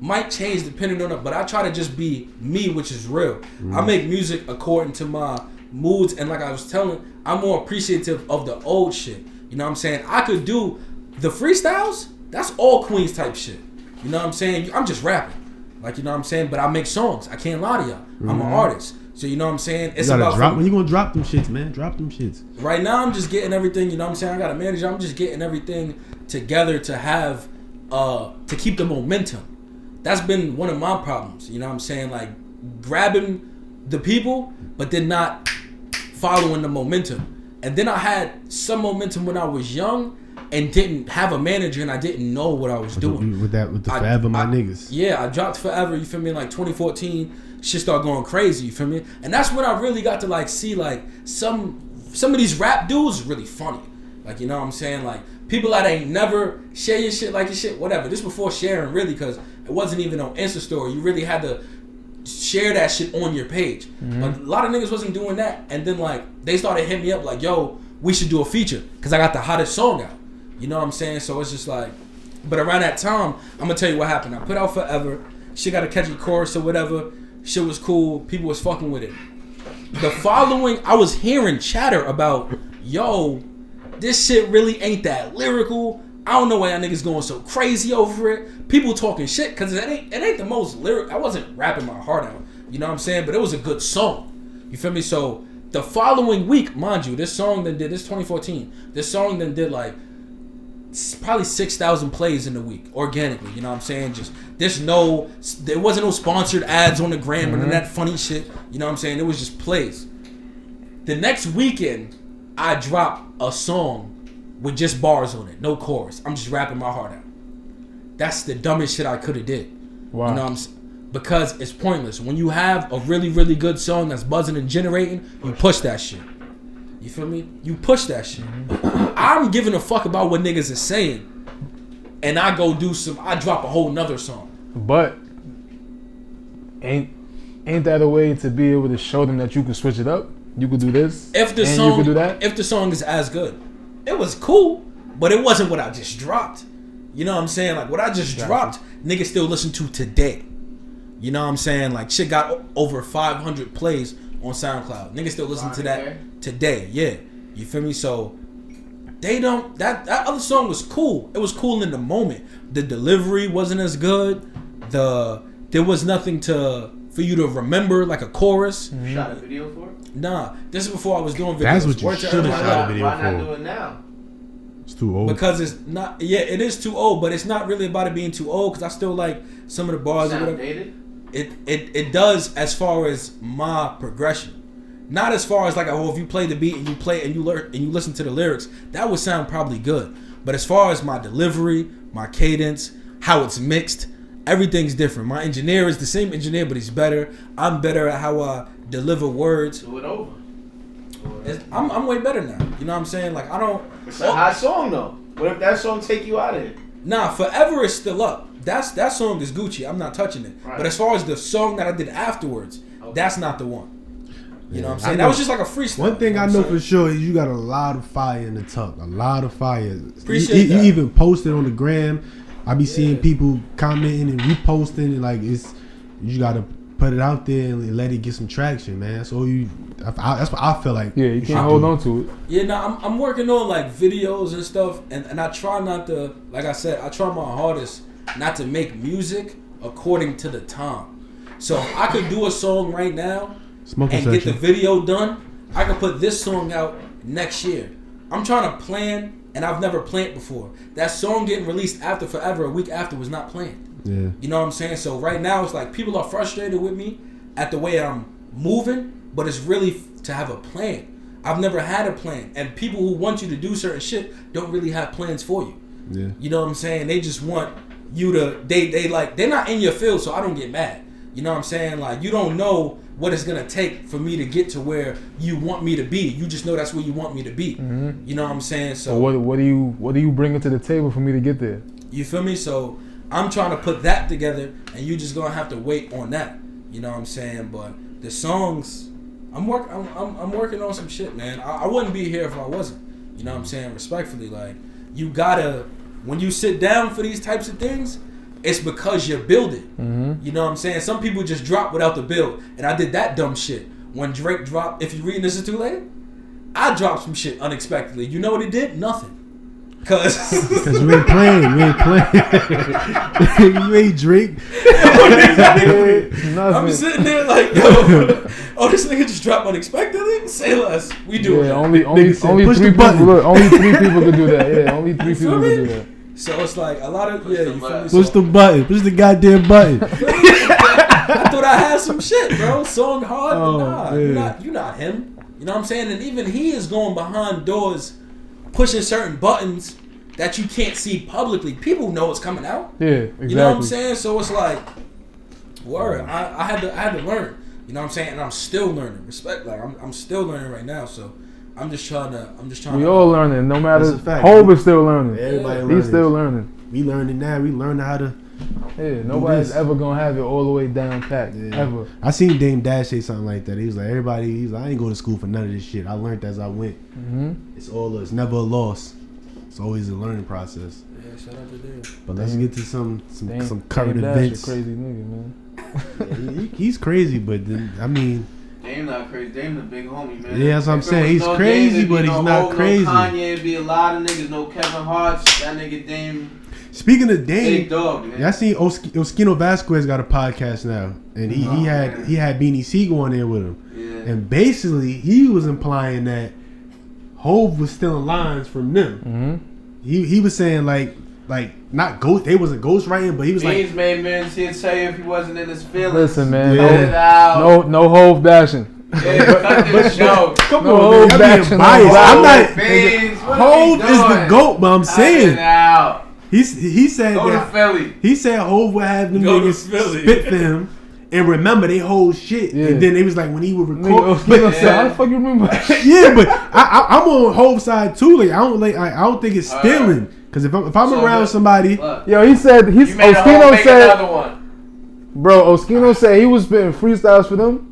might change depending on it, but I try to just be me, which is real. I make music according to my moods, and like I was telling, I'm more appreciative of the old shit. You know what I'm saying? I could do the freestyles, that's all Queens type shit. You know what I'm saying? I'm just rapping. Like, you know what I'm saying? But I make songs. I can't lie to y'all. I'm an artist. So, you know what I'm saying? It's about when you gonna drop them shits, man. Drop them shits. Right now, I'm just getting everything, you know what I'm saying? I got a manager. I'm just getting everything together to have, to keep the momentum. That's been one of my problems, you know what I'm saying? Like, grabbing the people, but then not following the momentum. And then I had some momentum when I was young and didn't have a manager, and I didn't know what I was doing. With the Forever My Niggas. Yeah, I dropped Forever, you feel me? Like 2014. Shit started going crazy, you feel me? And that's when I really got to like see like some of these rap dudes really funny. Like, you know what I'm saying? Like, people that ain't never share your shit, like your shit, whatever. This before sharing, really, because it wasn't even on Insta story. You really had to share that shit on your page. But a lot of niggas wasn't doing that. And then like they started hitting me up like, yo, we should do a feature because I got the hottest song out. You know what I'm saying? So it's just like, but around that time, I'm gonna tell you what happened. I put out Forever. Shit got a catchy chorus or whatever. Shit was cool. People was fucking with it. The following, I was hearing chatter about, yo, this shit really ain't that lyrical. I don't know why y'all niggas going so crazy over it. People talking shit because it ain't the most lyric. I wasn't rapping my heart out. You know what I'm saying? But it was a good song. You feel me? So the following week, mind you, this song then did, this 2014, this song then did like probably 6,000 plays in a week organically. You know what I'm saying? Just there wasn't no sponsored ads on the gram or that funny shit. You know what I'm saying? It was just plays. The next weekend, I dropped a song with just bars on it, no chorus. I'm just rapping my heart out. That's the dumbest shit I could have did. Wow. You know what I'm saying? Because it's pointless. When you have a really, really good song that's buzzing and generating, you push that shit. You feel me? You push that shit. I'm giving a fuck about what niggas is saying, and I drop a whole nother song. But ain't that a way to be able to show them that you can switch it up? You could do this, if the and song, you could do that. If the song is as good, it was cool, but it wasn't what I just dropped. You know what I'm saying? Like what I just dropped, niggas still listen to today. You know what I'm saying? Like shit got over 500 plays on SoundCloud. Niggas still listen to that today. Yeah, you feel me? So they don't. That other song was cool. It was cool in the moment. The delivery wasn't as good. There was nothing for you to remember, like a chorus. You shot a video for it? Nah, this is before I was doing videos. That's what you should have shot a video for. Why not do it now? It's too old. Because it's not. Yeah, it is too old, but it's not really about it being too old. Because I still like some of the bars. Sound dated? It does as far as my progression. Not as far as like, oh, if you play the beat and you play and you learn and you listen to the lyrics, that would sound probably good. But as far as my delivery, my cadence, how it's mixed, everything's different. My engineer is the same engineer, but he's better. I'm better at how I deliver words. Do it over. I'm way better now. You know what I'm saying? Like I don't. It's a hot song though. What if that song take you out of it? Nah, Forever is still up. That song is Gucci. I'm not touching it. Right. But as far as the song that I did afterwards, that's not the one. You know what I'm saying? That was just like a freestyle. One thing I know for sure is you got a lot of fire in the tuck. A lot of fire. Appreciate that. You even posted on the gram. I be seeing people commenting and reposting, and like you gotta put it out there and let it get some traction, man. So that's what I feel like. Yeah, you can't hold on to it. Yeah, nah, I'm working on like videos and stuff, and I try not to, like I said, I try my hardest not to make music according to the time. So if I could do a song right now get the video done, I could put this song out next year. I'm trying to plan, and I've never planned before. That song getting released after Forever, a week after, was not planned. Yeah. You know what I'm saying? So right now it's like people are frustrated with me at the way I'm moving, but it's really to have a plan. I've never had a plan, and people who want you to do certain shit don't really have plans for you. Yeah. You know what I'm saying? They just want you to they're not in your field, so I don't get mad. You know what I'm saying? Like you don't know what it's gonna take for me to get to where you want me to be. You just know that's where you want me to be. Mm-hmm. You know what I'm saying? So what do you bring to the table for me to get there? You feel me? So I'm trying to put that together, and you just gonna have to wait on that. You know what I'm saying? But the songs, I'm working on some shit, man. I wouldn't be here if I wasn't. You know what I'm saying? Respectfully, like you gotta, when you sit down for these types of things, it's because you're building. Mm-hmm. You know what I'm saying? Some people just drop without the build. And I did that dumb shit. When Drake dropped, if you're reading This Is Too Late, I dropped some shit unexpectedly. You know what it did? Nothing. Because you ain't playing. You ain't Drake. I'm sitting there like, yo, this nigga just dropped unexpectedly? Say less. We do it. Only three people. Only 3 people could do that. Yeah, only 3 people could do that. So it's like a lot of, you feel me? Push the button. Push the goddamn button. I thought I had some shit, bro. Song hard, but nah. You're not him. You know what I'm saying? And even he is going behind doors, pushing certain buttons that you can't see publicly. People know it's coming out. Yeah, exactly. You know what I'm saying? So it's like, word. I had to learn. You know what I'm saying? And I'm still learning. Respect. Like I'm still learning right now. So I'm just trying to. We all learning. No matter. Hov is still learning. Everybody learning. He's still learning. We learning now. We learning how to. Yeah, nobody's ever gonna have it all the way down packed. Yeah. Ever. I seen Dame Dash say something like that. He was like, he's like, I ain't go to school for none of this shit. I learned as I went. Mm-hmm. It's never a loss. It's always a learning process. Yeah, shout out to Dame. But let's get to some current Dame events. Dash a crazy nigga, man. Yeah, he's crazy, but then, I mean. Dame not crazy. Dame the big homie, man. Yeah, that's what I'm saying. He's crazy, but he's not crazy. No Kanye, it'd be a lot of niggas. No Kevin Hart. That nigga Dame. Speaking of Dame, big dog, man. I seen Oskino Vasquez got a podcast now, and he had Beanie Siegel on there with him, and basically he was implying that Hov was stealing lines from them. he was saying like not ghost. They wasn't ghostwriting, but he was Beans like, made men he'd tell you if he wasn't in his feelings. Listen, man. Yeah. No Hove bashing. Yeah, cut this show. come No, on, man, back I'm to being no biased. I'm not. Beans, what are Hove we is the doing? GOAT, but I'm saying Out. he said Go to that Philly. he said Hove would have them Go to niggas Philly. spit for him and remember they whole shit, Yeah. and then it was like when he would Nigga, record. Oskino said, how the fuck you remember? Yeah, but I'm on Hove's side too. Like I don't think it's stealing. Because if I'm So around good. somebody, Look, Yo, he said you made a whole Oskino make said, another one. bro, Oskino said he was spitting freestyles for them,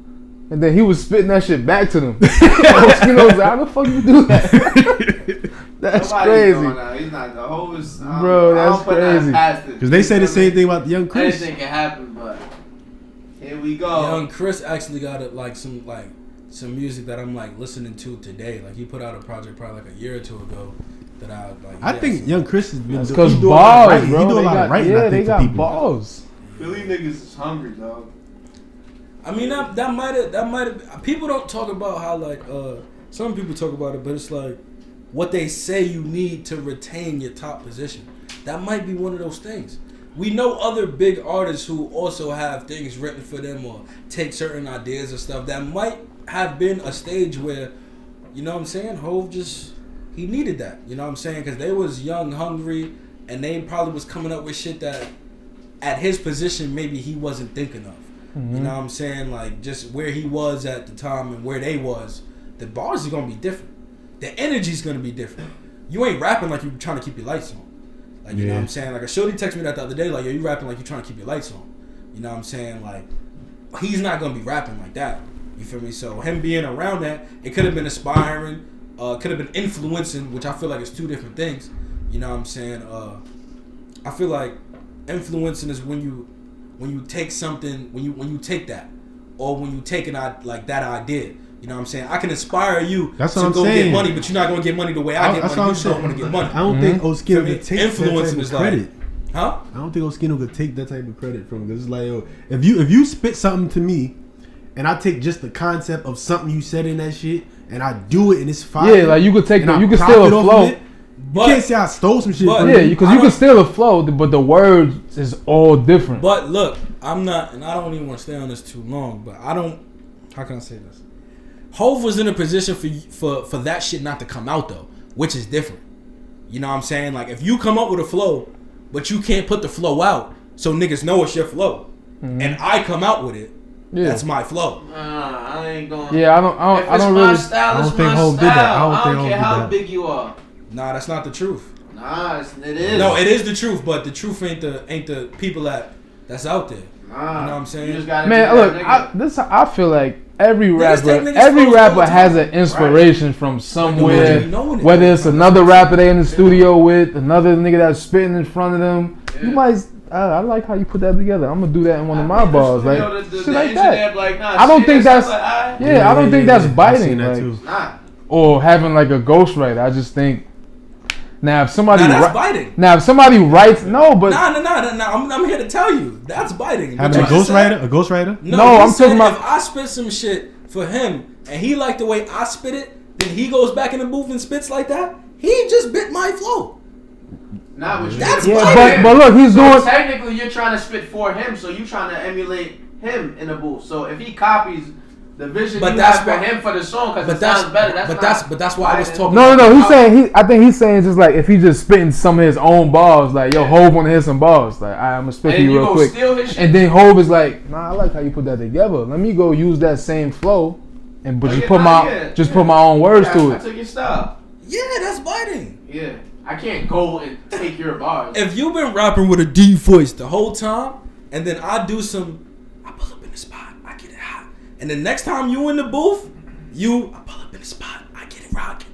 and then he was spitting that shit back to them. Oskino was like, how the fuck you do that? That's Nobody's crazy. doing that. He's not the whole. Bro, that's I don't put that crazy. past it. because they say the same thing about Young Chris. Anything can happen, but here we go. Young Chris actually got some music that I'm like listening to today. Like he put out a project probably like a year or two ago that I think Young Chris has been Because he do a lot of balls, writing. bro. He do a They lot got, of writing. yeah, I think they for got people. balls. Philly niggas is hungry, dog. I mean that might have people don't talk about how like some people talk about it, but it's like what they say you need to retain your top position. That might be one of those things. We know other big artists who also have things written for them or take certain ideas or stuff that might have been a stage where, you know what I'm saying, Hove he needed that, you know what I'm saying, because they was young, hungry, and they probably was coming up with shit that at his position maybe he wasn't thinking of. Mm-hmm. You know what I'm saying? Like just where he was at the time and where they was, the bars are gonna be different. The energy's gonna be different. You ain't rapping like you trying to keep your lights on. Like you know what I'm saying? Like a shorty texted me that the other day, like, yo, you rapping like you trying to keep your lights on. You know what I'm saying? Like he's not gonna be rapping like that. You feel me? So him being around that, it could have been inspiring, could have been influencing, which I feel like is two different things. You know what I'm saying? I feel like influencing is when you take something, when you take that, or when you take like that idea. You know what I'm saying? I can inspire you That's to what I'm go saying. get money, but you're not gonna get money the way I get That's money. what You just don't want to get money. I don't think Oskino could take Influencing that is type of like- credit. Huh? I don't think Oskino could take that type of credit from. Because it's like, yo, if you spit something to me, and I take just the concept of something you said in that shit, and I do it, and it's fine. Yeah, like you could take and the, I you could profit steal a off of flow. it, you can't say I stole some shit. but- from Yeah, you. because I you can don't- steal a flow, but the words is all different. But look, I'm not, and I don't even want to stay on this too long. But I don't. How can I say this? Hove was in a position for that shit not to come out though, which is different. You know what I'm saying? Like if you come up with a flow, but you can't put the flow out, so niggas know it's your flow, and I come out with it, Yeah. that's my flow. I ain't going. Yeah, If I it's don't my really. style, I don't it's think my Hov style. did that. I don't I think don't Hov care did how that. big you are. Nah, that's not the truth. Nah, it is. No, it is the truth, but the truth ain't the people that's out there. Nah, You know what I'm saying? You just gotta Man, be look, that nigga. I feel like every Niggas take rapper, niggas every flows all rapper the has time. an inspiration from somewhere. be knowing it. Whether it's another rapper they in the studio with, another nigga that's spitting in front of them. You might. I like how you put that together. I'm gonna do that in one of my bars, like shit like that. I don't think that's. Yeah, I don't think that's I've biting. seen that Like, too. Nah. or having like a ghostwriter. I just think now if somebody Nah, that's biting. now if somebody writes but Nah. I'm here to tell you that's biting. Having a What you just said- ghostwriter, a ghostwriter. No, No, he I'm said talking about- if I spit some shit for him and he liked the way I spit it, then he goes back in the booth and spits like that. He just bit my flow. Not what you That's did. biting. but look, he's So doing. technically, you're trying to spit for him, so you're trying to emulate him in the booth. So if he copies the vision But you that's have for why- him for the song, because But it that's sounds better. but that's why I was talking. No. He's saying I think he's saying just like if he just spitting some of his own bars, like yo, Hov want to hear some bars, like I'm gonna spit for And you you real go quick. steal his shit. And then Hov is like, nah, I like how you put that together. Let me go use that same flow, but just put my own words to I it. took your style. Yeah, that's biting. Yeah, I can't go and take your bars. If you've been rapping with a deep voice the whole time, and then I do some, I pull up in the spot, I get it hot, and the next time you in the booth, I pull up in the spot, I get it rocking.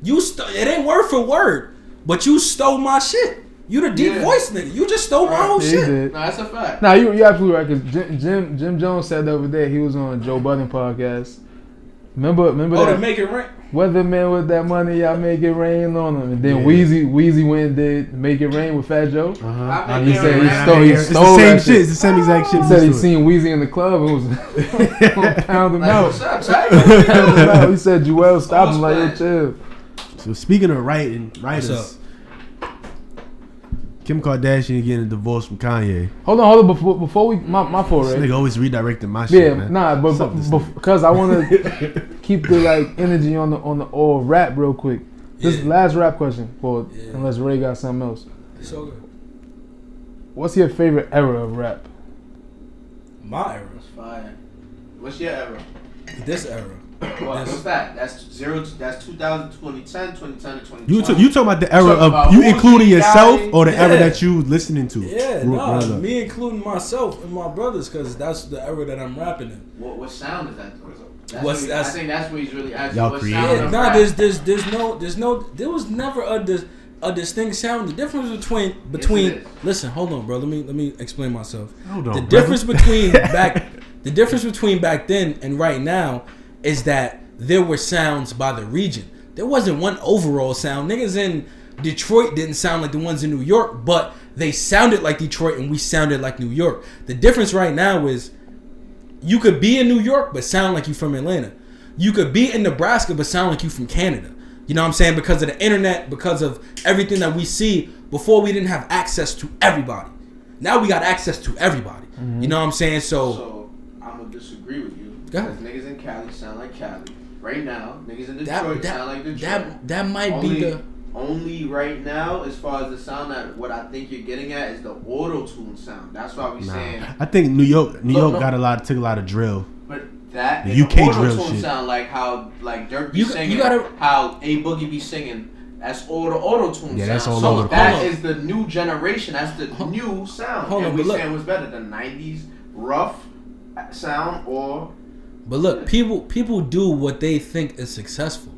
It ain't word for word, but you stole my shit. You the deep voice nigga. You just stole my whole He shit. did. No, that's a fact. Nah, you absolutely right. Cause Jim Jones said the other day he was on Joe Budden podcast. Remember Oh, that? to make it rain. Weatherman with that money, I make it rain on him. And then Yeah. Wheezy went and did Make It Rain with Fat Joe. I He make said it he rain. stole. He It's the stole same that shit. It's the same exact shit. He said he to it. seen Wheezy in the club and was gonna pound him Like, out. what's up, Ty? Pound him out. He said Joel stopped him like, yo, chill. So speaking of writers, What's Kim Kardashian getting a divorce from Kanye. Hold on. Before we my fault, This right? nigga always redirecting my shit, Yeah, man. nah, but because I want to keep the like energy on the all rap real quick. This last rap question, unless Ray got something else. So good. What's your favorite era of rap? My era. That's fire. What's your era? This era. What's that? That's 2000, 2010 to 2020. You talking about the era Talking about of you Uzi, including yourself Gotti. or the era Yeah. that you listening to? Yeah, Growing up. me including myself and my brothers, because that's the era that I'm rapping in. What sound is that? I What's think that's what he's really asking. Y'all What creative. sound Yeah, of nah, rap? there was never a distinct sound. The difference between Yes, it is. listen, hold on, bro. Let me explain myself. Hold on, The brother. difference between back then and right now is that there were sounds by the region. There wasn't one overall sound. Niggas in Detroit didn't sound like the ones in New York, but they sounded like Detroit and we sounded like New York. The difference right now is you could be in New York but sound like you from Atlanta. You could be in Nebraska but sound like you from Canada. You know what I'm saying? Because of the internet, because of everything that we see. Before we didn't have access to everybody. Now we got access to everybody. You know what I'm saying? So I'm gonna disagree with you. Go ahead. Because niggas in Cali sound like Cali. Right now, niggas in Detroit sound like Detroit. That might be the Only right now, as far as the sound that what I think you're getting at is the auto-tune sound. That's why we saying. I think New York No. took a lot of drill. But that The is UK drill auto-tune shit. sound like how like Dirk be You singing, gotta- how A Boogie be singing. That's all the auto-tune Yeah, sound. that's all so over the that place. is the new generation. That's the new sound. hold on, and we but look. saying what's better, the 90s rough sound or But look, people do what they think is successful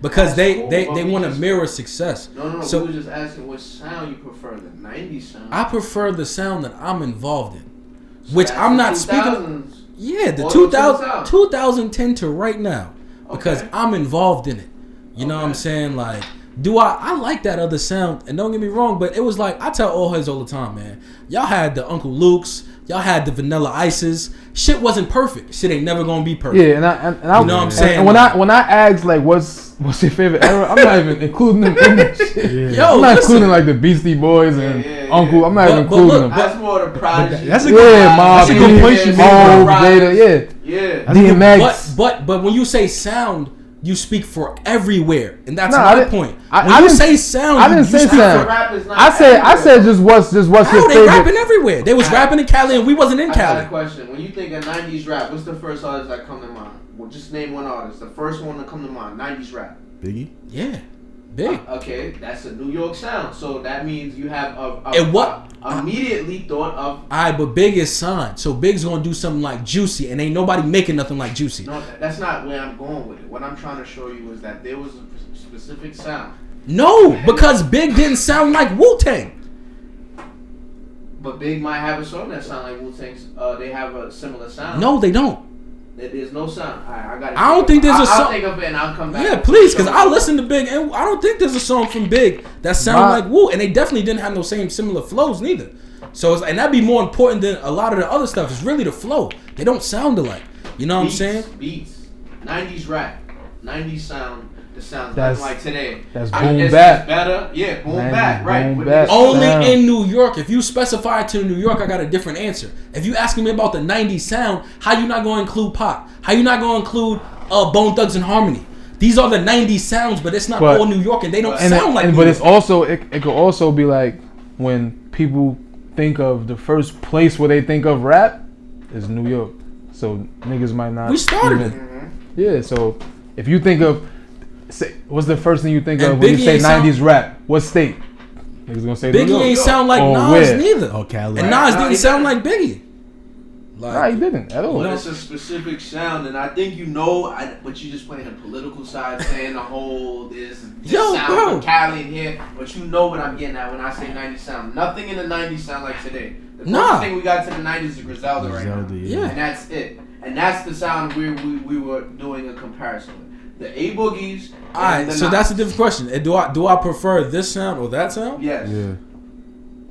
because That's cool, they but we want to just- mirror success. No. So we were just asking what sound you prefer, the 90s sound. I prefer the sound that I'm involved in, So which that's I'm the not speaking. 2000s. Yeah, the Auto-tune 2000, sound. 2010 to right now because Okay. I'm involved in it. You know what I'm Okay. saying? Like, I like that other sound, and don't get me wrong, but it was like I tell old heads all the time, man. Y'all had the Uncle Luke's, y'all had the Vanilla Ices. Shit wasn't perfect. Shit ain't never gonna be perfect. Yeah, and I You know what I'm saying? And when I ask like what's your favorite era, I'm not even including them in that shit. Yeah. Yo, I'm not listen. including like the Beastie Boys and Yeah. Uncle. I'm not But- even but including look, them. That's more the Prodigy. That's a Yeah, good- Mob that's a good Deep, point you made, Mob, bro. Jada, yeah. Yeah. DMX. But when you say sound, you speak for everywhere, and that's Nah, my I- point. I When you didn't- say sound, I didn't you say speak sound. for- Rap is not I said everywhere. just what's your How they favorite? rapping everywhere? They was rapping in Cali, and we wasn't in I got a Cali. question. When you think of 90s rap, what's the first artist that come to mind? Well, just name one artist. The first one to come to mind, 90s rap. Biggie. Yeah, big. Okay, that's a New York sound. So that means you have And what- immediately thought of. Alright, but Big is signed, so Big's gonna do something like Juicy, and ain't nobody making nothing like Juicy. No, that's not where I'm going with it. What I'm trying to show you is that there was a specific sound. No, because Big didn't sound like Wu-Tang. But Big might have a song that sound like Wu-Tang's. They have a similar sound. No, they don't. There's no sound. I got. I don't think there's a I'll song- think of it and I'll come back. Yeah, and please, show because you. I listen to Big, and I don't think there's a song from Big that sound My- like Wu, and they definitely didn't have no same similar flows neither. So, and that'd be more important than a lot of the other stuff. It's really the flow. They don't sound alike. You know what I'm saying? Beats. 90s rap. 90s sound. The sounds That's- nothing like today. that's I mean, boom it's bap. better. Yeah, boom 90s bap. Right. boom With bap. niggas- Only sound. in New York. If you specify to New York, I got a different answer. If you asking me about the 90s sound, how you not going to include Pop? How you not going to include Bone Thugs and Harmony? These are the 90s sounds, but it's not But- all New York, and they don't And, sound like and New but York. it's also it could also be like when people think of the first place where they think of rap is New York. So niggas might not. We started even- it. Yeah. So if you think of, say, what's the first thing you think And of when you Biggie say ain't sound- 90s rap? What state? Niggas gonna say New Biggie York. ain't sound like Or Nas where? neither. Oh, Cali. And Right. Nas No, didn't he sound didn't. like Biggie. Nah, he didn't at all. But it's a specific sound, and I think you know. But you just playing the political side, saying the whole this Yo, sound bro. from Cali in here. But you know what I'm getting at when I say 90s sound. Nothing in the 90s sound like today. The Nah. closest thing we got to the 90s is Griselda right now, Griselda, Yeah. and that's it. And that's the sound we were doing a comparison with. The A Boogies. All right, so that's a different question. And do I prefer this sound or that sound? Yes. Yeah.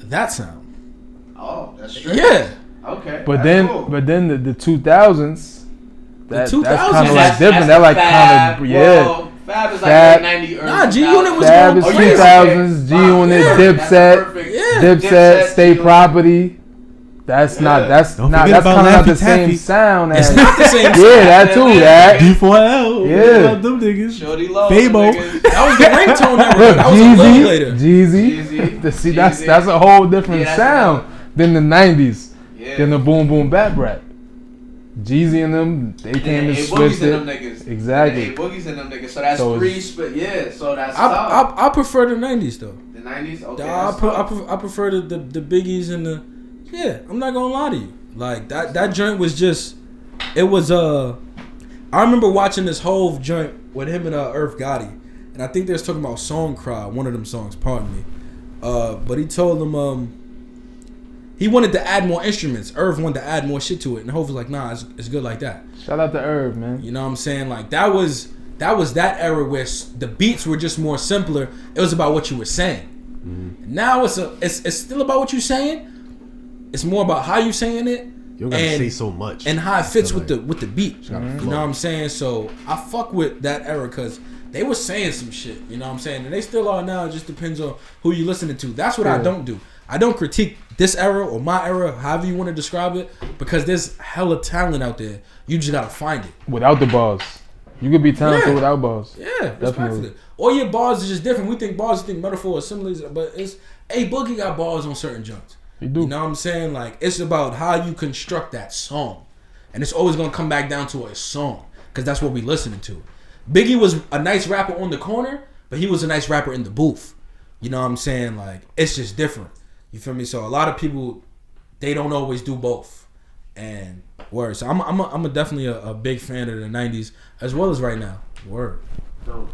That sound. Oh, that's true. Yeah. Okay. But that's then, cool. but then the 2000s. The That's 2000s kind of like That's different. the That like Fab, kind of yeah. Whoa, Fab is Fab. like 90 Nah, G Unit was Fab going is crazy. 2000s. G Unit, Dipset, Dipset, State G-Unit. Property. That's not. That's Don't not. forget That's about kind of not the Laffy same Taffy. sound as. It's not the same. Yeah, that too. That. D4L. Yeah. Them niggas. Shorty Low. Fabo. That was the ringtone. That Look, was a little later. Jeezy. See, that's a whole different Yeah, that's sound than the 90s. Yeah. Than the boom boom bap rap. Jeezy and them, they came and switched in it. them niggas. Exactly. Boogies in them niggas. So that's So three split. Yeah. So that's tough. I prefer the 90s though. The 90s. Okay. I prefer the Biggies and the. Yeah, I'm not gonna lie to you. Like that joint was just. It was I remember watching this whole joint with him and Irv Gotti, and I think they was talking about Song Cry, one of them songs. Pardon me. But he told them he wanted to add more instruments. Irv wanted to add more shit to it, and Hov was like, "Nah, it's good like that." Shout out to Irv, man. You know what I'm saying? Like that was that era where the beats were just more simpler. It was about what you were saying. Now it's still about what you're saying. It's more about how you saying it. You gotta say so much. And how it fits with the beat. You gotta know flow. what I'm saying? So I fuck with that era because they were saying some shit. You know what I'm saying? And they still are now. It just depends on who you listening to. That's what I don't do. I don't critique this era or my era, however you want to describe it, because there's hella talent out there. You just gotta find it. Without the bars. You could be talented without bars. Yeah, respectfully. All your bars is just different. We think bars, we think metaphor, similes, but it's Boogie got bars on certain joints. You do. You know what I'm saying? Like, it's about how you construct that song. And it's always going to come back down to a song. Because that's what we listening to. Biggie was a nice rapper on the corner, but he was a nice rapper in the booth. You know what I'm saying? Like, it's just different. You feel me? So a lot of people, they don't always do both. And word. So I'm definitely a big fan of the 90s as well as right now. Word. Dope.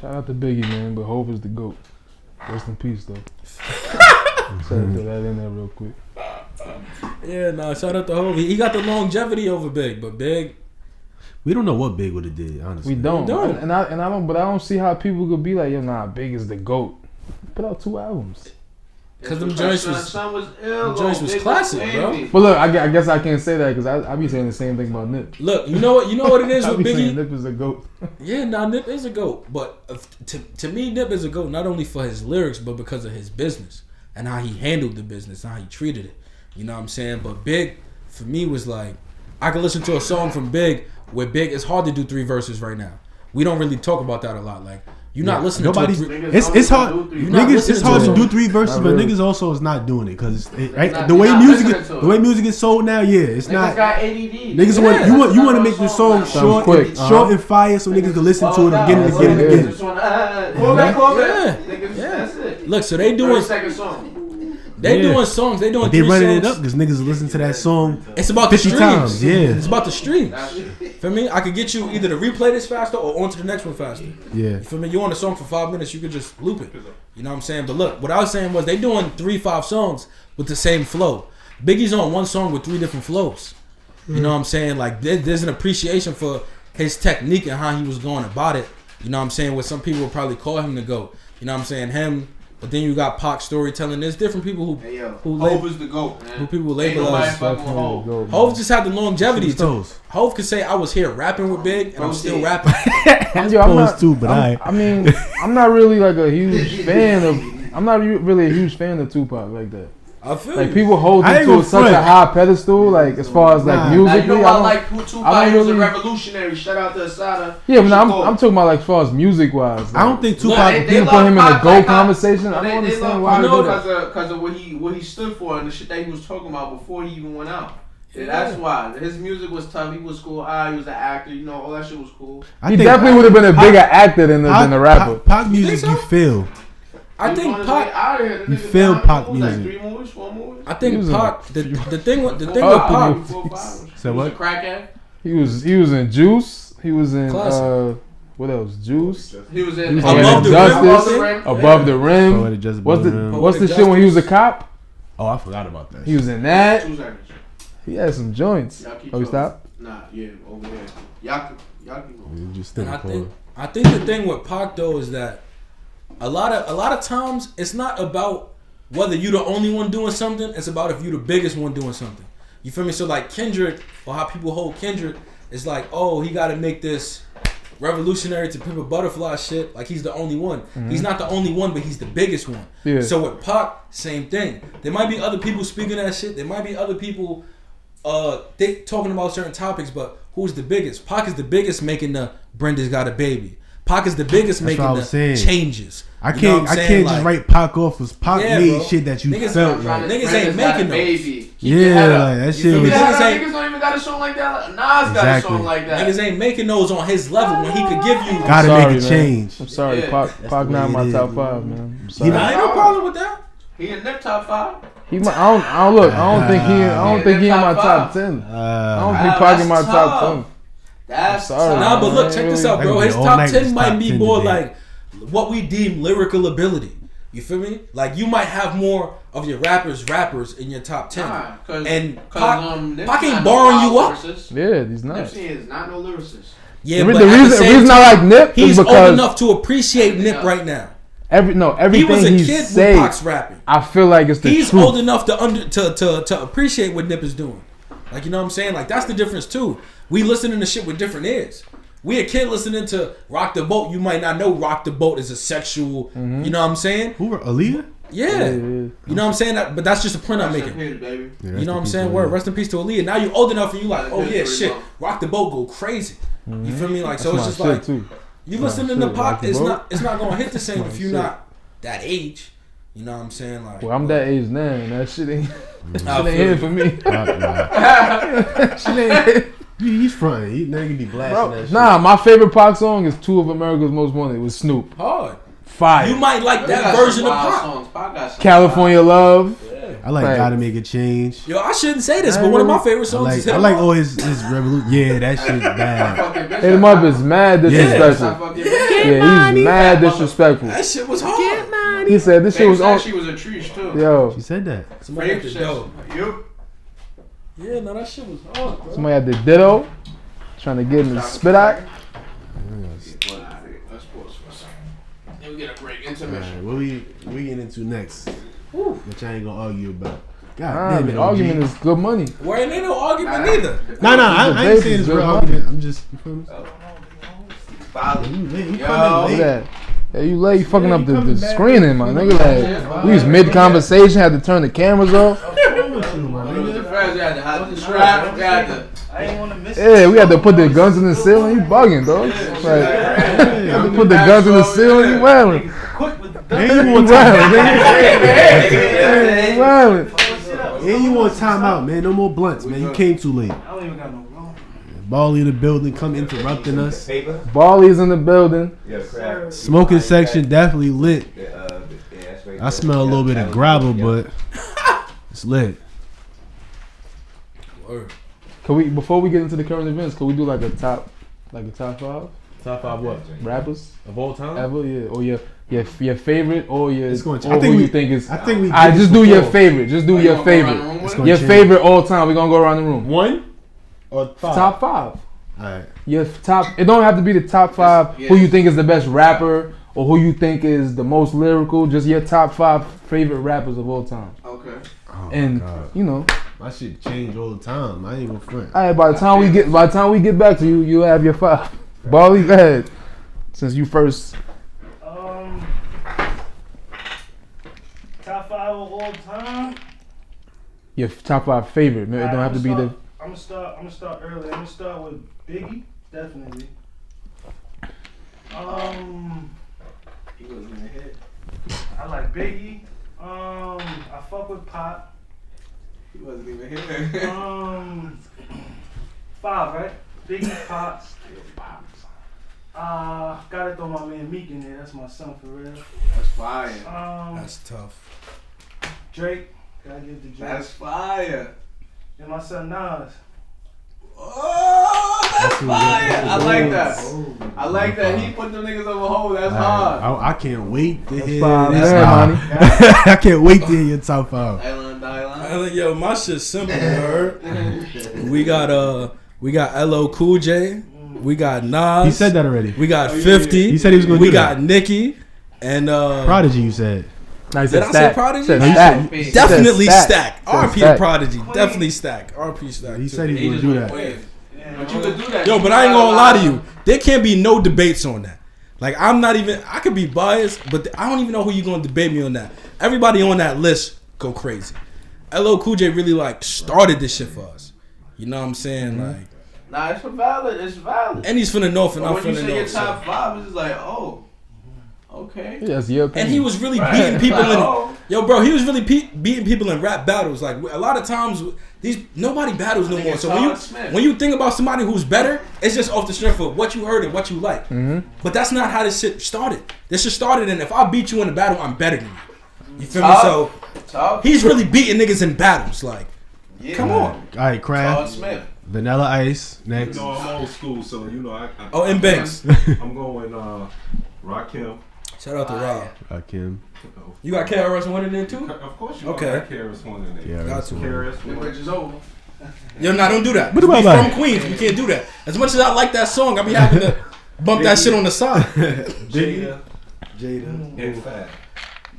Shout out to Biggie, man, but Hov is the GOAT. Rest in peace, though. So throw that in there real quick. Yeah, nah, shout out to Hovey. He got the longevity over Big, but Big, We don't know what Big would have did, honestly. We don't. We don't. And I don't see how people could be like, yo, nah, Big is the GOAT. Put out 2 albums. because them joints was ill. classic, bro. But look, I guess I can't say that because I be saying the same thing about Nip. Look, you know what it is I with be saying Biggie. Nip is a GOAT. Yeah, nah, Nip is a GOAT, but to me, Nip is a GOAT not only for his lyrics, but because of his business and how he handled the business, and how he treated it. You know what I'm saying? But Big, for me, was like, I could listen to a song from Big where Big, it's hard to do 3 verses right now. We don't really talk about that a lot. Like, you're not listening Nobody's. to it. It's hard. Niggas, it's hard to do 3 verses, Not but really. niggas also is not doing it because right not- the way they're not music listening is, to it. the way music is sold now. Yeah, it's Niggas not. got ADD. Niggas you want to make the song short, quick. and, short and fire so niggas can listen to it again and again and again. Call back. Yeah. Niggas, Yeah. that's it. Look, so they doing 30-second song. doing songs. They doing But they 3 running it songs. up because niggas listen to that song. It's about the 50 streams. times, yeah. It's about the streams. That's it. Feel me? I could get you either to replay this faster or onto the next one faster. Yeah, You feel me? You on a song for 5 minutes, you could just loop it. You know what I'm saying? But look, what I was saying was they doing 3-5 songs with the same flow. Biggie's on one song with 3 different flows. You know what I'm saying? Like there's an appreciation for his technique and how he was going about it. You know what I'm saying? Where some people would probably call him the GOAT. You know what I'm saying? Him. But then you got Pac storytelling. There's different people Hey yo, who Hov is the GOAT, man. who people Ain't label nobody us. fucking with Hov. GOAT, man. Hov just had the longevity. Shoot those. Hov could say I was here rapping with Big and I'm still Proceed. rapping. Yo, I'm Opposed to, but I mean, I'm not really like a huge fan of. I'm not really a huge fan of Tupac like that. I feel Like you. people hold I him ain't to gonna such a front. high pedestal, like as far as like Nah. Now, musically. you know I what I don't- like who Tupac I don't he was a really- revolutionary. Shout out to Asada. Yeah, but I'm talking about like as far as music wise. I don't think Look, Tupac. they People love put him in the Pac GOAT like how- conversation. I They don't understand love why Pac they do that. because of what he stood for and the shit that he was talking about before he even went out. Yeah, that's why his music was tough. He was cool. He was an actor. You know, all that shit was cool. I He think definitely would have been a Pac- bigger actor than a rapper. Pac music, so? you feel. I think Pac. You feel Pac music. 3 movies, 4 movies. I think He was in- Pac. The thing with Pac Pac. was- 4, 5. Say He was what? a crackhead. He was in Juice. He was in Classic. what else? Juice. He was He in was Above in the Rim. Justice. Rim. Above the Oh, Rim. it just What's the blew around. what's the Poetic shit when he was a Justice. cop? Oh, I forgot about that. He was in that. 2 seconds. He had some joints. Y'all keep Oh, he going. stopped. Nah, yeah, over there. Y'all keep going. You just And think I think the thing with Pac though is that a lot of times it's not about whether you the only one doing something. It's about if you the biggest one doing something. You feel me? So like Kendrick, or how people hold Kendrick, it's like, oh, he got to make this revolutionary to Pimp a Butterfly shit, like he's the only one. He's not the only one, but he's the biggest one. Yeah. So with Pac, same thing. There might be other people speaking that shit. There might be other people talking about certain topics, but who's the biggest? Pac is the biggest making the Brenda's Got a Baby. Pac is the biggest making the changes. I can't just write Pac off as Pac made shit that you felt like. Niggas ain't making those. Yeah, like that shit was. Niggas don't even got a song like that. Nas got a song like that. Niggas ain't making those on his level when he could give you. Gotta make a change. I'm sorry, Pac not my top 5, man. I'm sorry. I ain't no problem with that. He in their top 5. I don't think he in my top 10. I don't think Pac in my top 10. That's sorry. Nah, but look, check this out, bro. His top 10 might be more like what we deem lyrical ability. You feel me? Like you might have more of your rappers in your top 10. And Pac ain't borrowing you up. Yeah, he's not. Nipsey is not no lyricist. Yeah, the reason I like Nip he's is because old enough to appreciate Nip right now. Everything he was a kid when Pac's rapping. I feel like it's the he's truth. old enough to appreciate what Nip is doing. Like, you know what I'm saying? Like, that's the difference too. We listening to shit with different ears. We a kid listening to Rock the Boat. You might not know Rock the Boat is a sexual. You know what I'm saying? Who were Aaliyah? Yeah. You know what I'm saying? But that's just a point I'm making. Peace, baby. Yeah, you know what I'm saying? Word. Rest in peace to Aaliyah. Now you old enough and you like, oh yeah, shit. Rock the Boat go crazy. You feel me? Like, so it's just like you listening to Pac. It's not gonna hit the same if you're not that age. You know what I'm saying? Like, well, I'm that age now, and that shit ain't here for me. Shit ain't. He's fronting. He nigga be blasting that shit. Nah, my favorite Pac song is Two of America's Most Wanted with Snoop. Hard. Fire. You might like that version of Pac. California Love. I like Gotta Make a Change. Yo, I shouldn't say this, but one of my favorite songs is Hit 'Em I like Up. all his revolution. Yeah, that shit bad. Hit 'Em Up is mad disrespectful. Yeah, he's mad disrespectful. That shit was hard. He said this shit was on. She was a treat too. Yo, She said that. Somebody had the dough. Yep. Yeah, no, that shit was hard, bro. Somebody had the ditto. Trying to get in the spit out. We get a break. Intermission. What we getting into next? Which I ain't gonna argue about. God damn it, argument is good money. Well, ain't no argument neither. No, I ain't saying it's real argument. I'm just, you feel me? Hey, you late, you fucking up the screening, my nigga. Like, we was mid conversation, had to turn the cameras off. I ain't want to miss Yeah, we had to put the guns in the ceiling. You bugging, dog. Like, had to put the guns in the ceiling. You wildin'. And you want And you want time out, man. No more blunts, man. You came too late. I don't even got no room. Bally in the building, come interrupting us. Bally's in the building. Smoking section definitely lit. I smell a little bit of gravel, but it's lit. Can we, before we get into the current events, can we do like a top 5? Top 5 what? Rappers of all time? Ever, yeah. Or your favorite, or your it's going to, or who you think is. I think we. I just do your favorite. Just do your favorite. Your favorite all time. We're gonna go around the room. 1 or 5? Top 5. All right. Your top. It don't have to be the top 5. Who you think is the best rapper, or who you think is the most lyrical. Just your top 5 favorite rappers of all time. Okay. Oh, and you know, my shit change all the time. I ain't gonna front. All right. By the time we get back to you, you'll have your 5. Bally, go ahead. Since you first. Top 5 of all time. Your top 5 favorite. It don't have to be the. I'm gonna start early. I'm gonna start with Biggie, definitely. He was in the head. I like Biggie. I fuck with Pop. He wasn't even here. 5, right? Biggie, Pop. Gotta throw my man Meek in there. That's my son for real. That's fire. That's tough. Drake. Gotta give it to Drake. That's fire. And my son Nas. Oh, that's fire. I like that. I like that. He put them niggas over hold. That's hard. I can't wait to hear that. I can't wait to hear your top 5. Yo, my shit's simple, you heard? We got LL Cool J. We got Nas. He said that already. We got 50. He said he was going to do that. We got Nicki. And Prodigy, you said. No, did I say Prodigy? Definitely Stack. RP Prodigy. Definitely Stack. RP Stack. He said he was going to do that. But you could do that. Yo, but I ain't gonna lie to you. There can't be no debates on that. Like, I'm not even. I could be biased, but I don't even know who you gonna debate me on that. Everybody on that list go crazy. LL Cool J really like started this shit for us. You know what I'm saying? Like, nah, it's valid. It's valid. and he's from the north, and But I'm when from you the say your north. top So. 5, it's just like, oh, okay. Yes, your opinion. And he was really beating people in. Yo, bro, he was really beating people in rap battles. Like, a lot of times, nobody battles no more. So when you think about somebody who's better, it's just off the strength of what you heard and what you like. But that's not how this shit started. This shit started, and if I beat you in a battle, I'm better than you. You feel me? So he's really beating niggas in battles. Like, come on. All right, Kraft. Vanilla Ice next. You know, I'm old school, so you know I and Banks. I'm going Rakim. Shout out to Rob. Rakim. You got KRS-One in there too? Of course you okay. got KRS-One in there. Got to. The bridge is over. Yo, nah, don't do that. What about We that? from Queens. We can't do that. As much as I like that song, I be having to bump that shit on the side. Jada, and Fat.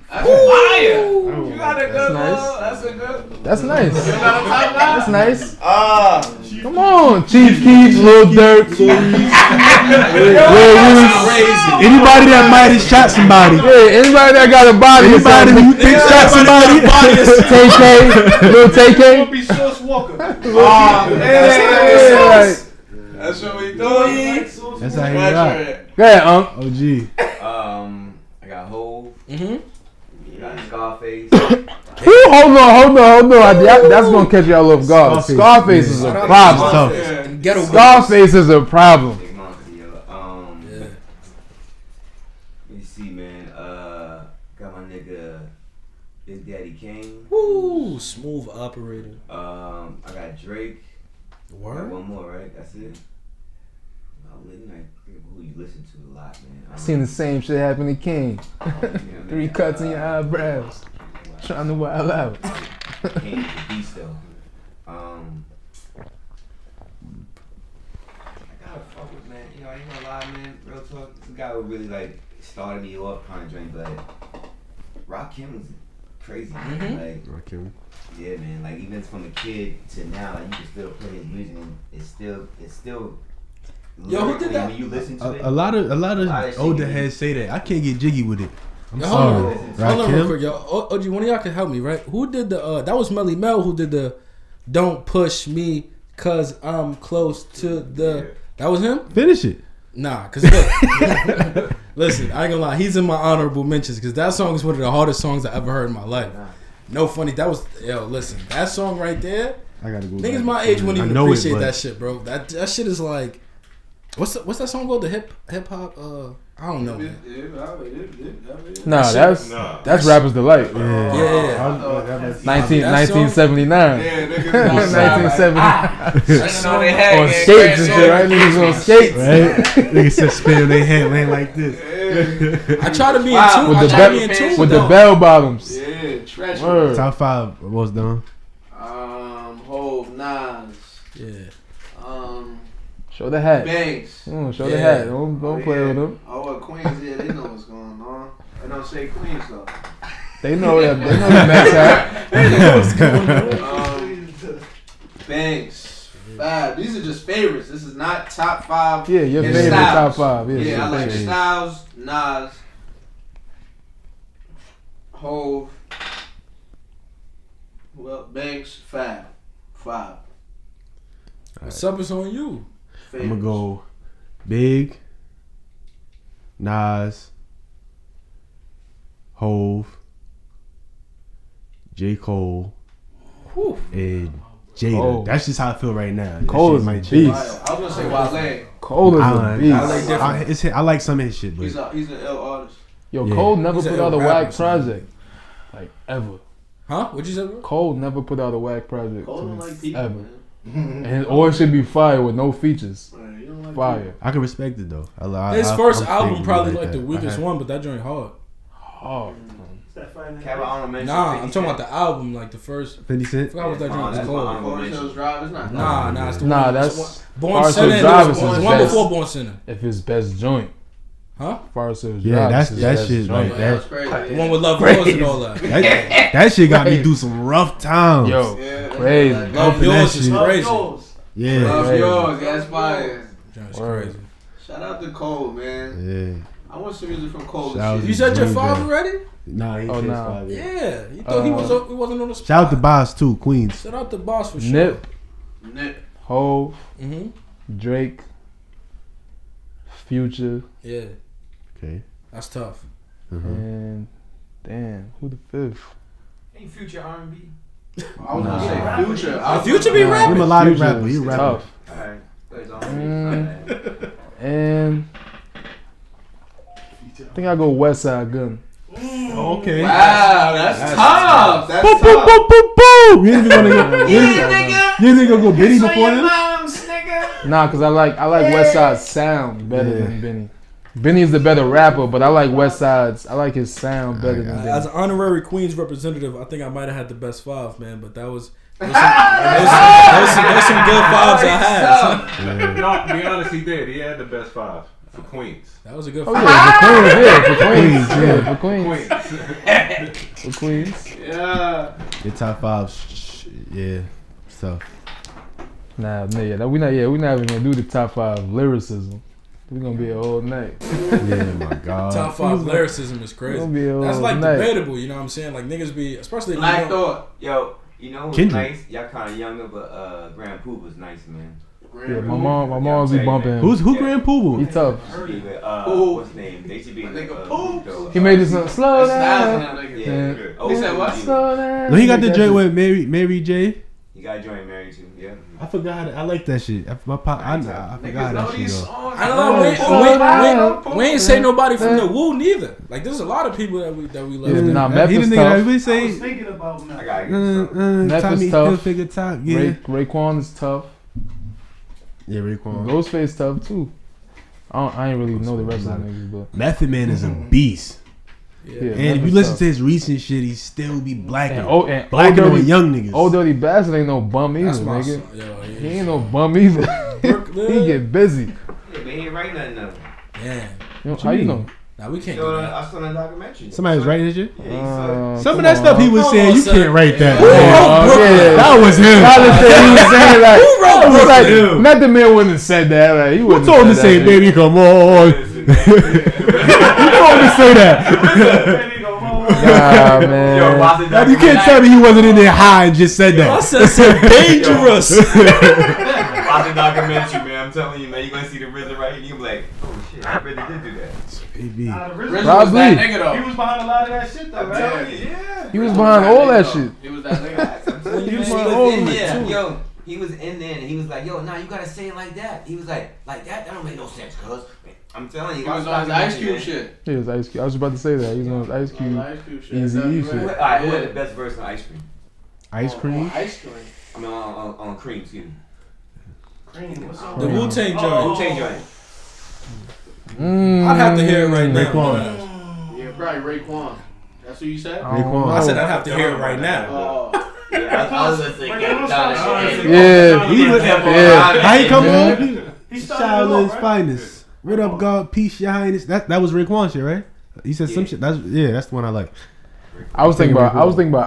That's fire. You got a good nice. That's a good. That's nice. You got a top That's nice. nine? Come on, Chief Keef, Lil Durk, Anybody that might have shot somebody. Yeah, anybody that got a body. Anybody that you think shot somebody. TK, Lil TK. Be Sauce Walker. That's what we doing. That's how he got. Go ahead, Unc. OG. I got Hov. Got Scarface. Hold on. That's gonna catch y'all off guard. Scarface is a problem. Scarface is a problem. Let me see, man. Got my nigga Big Daddy Kane. Woo, smooth operator. I got Drake. Word? Got one more, right? That's it. Who you listen to a lot, man. I seen the same shit happen to King. 3 cuts in your eyebrows. Trying to wild out. King is a beast though. I gotta fuck with, man. You know, I ain't gonna lie, man. Real talk. This guy who really like started me off kind of drink, but Rakim was crazy. Man. Like Rakim. Yeah, man. Like even from a kid to now, like you can still play his music, and it's still. Yo, who did that? When you listen to it, A lot of older heads say that. I can't get jiggy with it. I'm Yo, sorry. Hold on real quick, yo. OG, one of y'all can help me, right? Who did the? That was Melly Mel who did the "Don't Push Me 'Cause I'm Close to the." That was him. Finish it. Nah, cause look, listen, I ain't gonna lie. He's in my honorable mentions because that song is one of the hardest songs I ever heard in my life. No funny. That was listen, that song right there. I gotta go. Niggas my age wouldn't even appreciate that shit, bro. That shit is like. What's that song called? The hip hop? I don't know. Man. Nah, that's Rapper's Delight. Yeah. 1979. Yeah, niggas 1970. On skates and shit, right? Niggas on skates. Right? Niggas just spin on their head, laying like this. I try to be in tune with the bell bottoms. Yeah, treasure. Top 5 was done. Hov, Nas. Yeah. Show the hat. Banks. Show the hat. Don't play with them. Oh, what Queens? Yeah, they know what's going on. They don't say Queens though. They know that. They know the Max hat. They know what's going on. Banks. 5. These are just favorites. This is not top 5. Yeah, your favorite styles. top 5. Yeah, I like Styles, Nas, Hov. Well, Banks, 5. What's up? It's on you. I'm gonna go Big, Nas, Hov, J. Cole, and Jada. Cole. That's just how I feel right now. Cole is my beast. beast. I was gonna say Wale. Cole is a beast. I like some of his shit, but He's an ill artist. Yo, Cole never put out a whack project, like ever. Huh? What'd you say, bro? Cole never put out a whack project Cole don't like people, ever. man. And or it should be fire with no features. Fire. I can respect it though. His first album probably like the weakest one, but that joint hard. Nah, I'm talking about the album, like the first 50 Cent. I forgot what that joint was called. Forest Hills Drive is not. Nah, it's the Nah, one. that's Born Forest Center. Hills Drive is The his one best. before Born Center. If his best joint. Huh? Forest Hills Yeah, Drive. that's is his that best shit. joint. Like That's that. crazy. The one with Love Yours and all that. That shit got me through some rough times. Yo, Yeah, crazy. Love Bumping Yours that is shit. crazy. Yeah. Love yours. That's fire. That's crazy. Shout out to Cole, man. Yeah. I want some music from Cole. Shout out You said your Dream 5 Girl. already? Nah, he said 5. Yeah. You thought he wasn't on the spot. Shout out to Boss too, Queens. Shout out to Boss for sure. Nip. Hove. Drake. Future. Yeah. Okay. That's tough. And damn, who the fifth? Ain't Future R&B? I was gonna say Future. Future be rapping. He a melodic Future rapper. He is rapper. tough. And I think I go West Side Gun. Okay. Wow, that's tough. That's Boom, boom, tough. boom, boom, boom. You ain't gonna go. You ain't gonna go Benny before him. Nah, cause I like West Side's sound better than Benny. Benny is the better rapper, but I like West Side's. I like his sound better than Benny. As an honorary Queens representative, I think I might have had the best 5, man. But that was some good 5s I had. No, to be honest, he did. He had the best 5 for Queens. That was a good 5. five. For Queens. Yeah. Your top 5. Yeah. So. Nah, we not even gonna do the top 5 lyricism. We're gonna be a whole night. Yeah, my God. Top 5 lyricism is crazy. That's like debatable, you know what I'm saying? Like niggas be, especially Black Thought. Yo, you know what's Kendrick. nice? Y'all kind of younger, but Grand Poop was nice, man. Yeah, my mom's be bumping. Who Grand Poobah? He tough. What's his name? They should be in the He made this slow down. Yeah. He said what? Slow down. No, he got the joint with Mary J. You got joint Mary too, yeah. I forgot. I like that shit. My pop. I forgot that shit though. I don't know. We ain't say nobody from the Woo neither. Like there's a lot of people that we love. Yeah, nah, He Memphis the nigga tough. that we I say. was thinking about I that. gotta get Tommy tough. Hilfiger top. Yeah. Raekwon is tough. Yeah, Raekwon. Ghostface tough too. I ain't really know the rest of the niggas, but Method Man is a beast. yeah. And if Memphis you listen tough. to his recent shit, he still be blacking. And Blacking Old on Dirty- young niggas. Old Dirty Bastard ain't no bum either, That's my nigga. song. Yo, He ain't no bum either. He get busy. Yeah, but he ain't write nothing though. Damn. How you know? Nah, we can't So do that. I saw the documentary. Somebody was writing this shit? Yeah, he saw it. Some of that stuff he was Come saying, on, you son. can't write that. Yeah. That was him. I was saying, he was saying like, Who wrote it was like, Brooklyn? Method Man wouldn't have said that. Like, he Who wouldn't told him have to said say, that, baby, come on? Who told him to say that? Nah, man. Now, you can't tell me he wasn't in there high and just said I that. said dangerous. Watch the documentary, man. I'm telling you, man. You're gonna see the RZA right here. You're gonna be like, oh shit, I really did do that. Baby. RZA was Probably. that nigga though. He was behind a lot of that shit though, I'm right? telling you, yeah. He was behind all that shit. He was that nigga. He was all in of it, there, too. yo. He was in there, and he was like, "Yo, nah, you gotta say it like that." He was like that. That don't make no sense, cuz. I'm telling you, He was on his Ice Cube shit. He was Ice Cube. I was about to say that. He was on his Ice Cube. Ice Cube shit. Easy E shit. Alright, who had the best verse on Ice Cream? Ice cream? Ice cream. I mean, on Cream, excuse me. Cream, what's up? The Wu-Tang Who joint. changed joint? I'd have to hear it right now. Raekwon. Yeah, probably Raekwon. That's what you said? Raekwon. I said I'd have to hear it right now. Oh. Yeah, I was gonna say get down and shit. Yeah. He was, Yeah. how he come Yeah. on? He started it Shaolin's off, right? finest. What up, God? Peace, your highness. That was Raekwon shit, right? He said some shit. That's the one I like. I was thinking about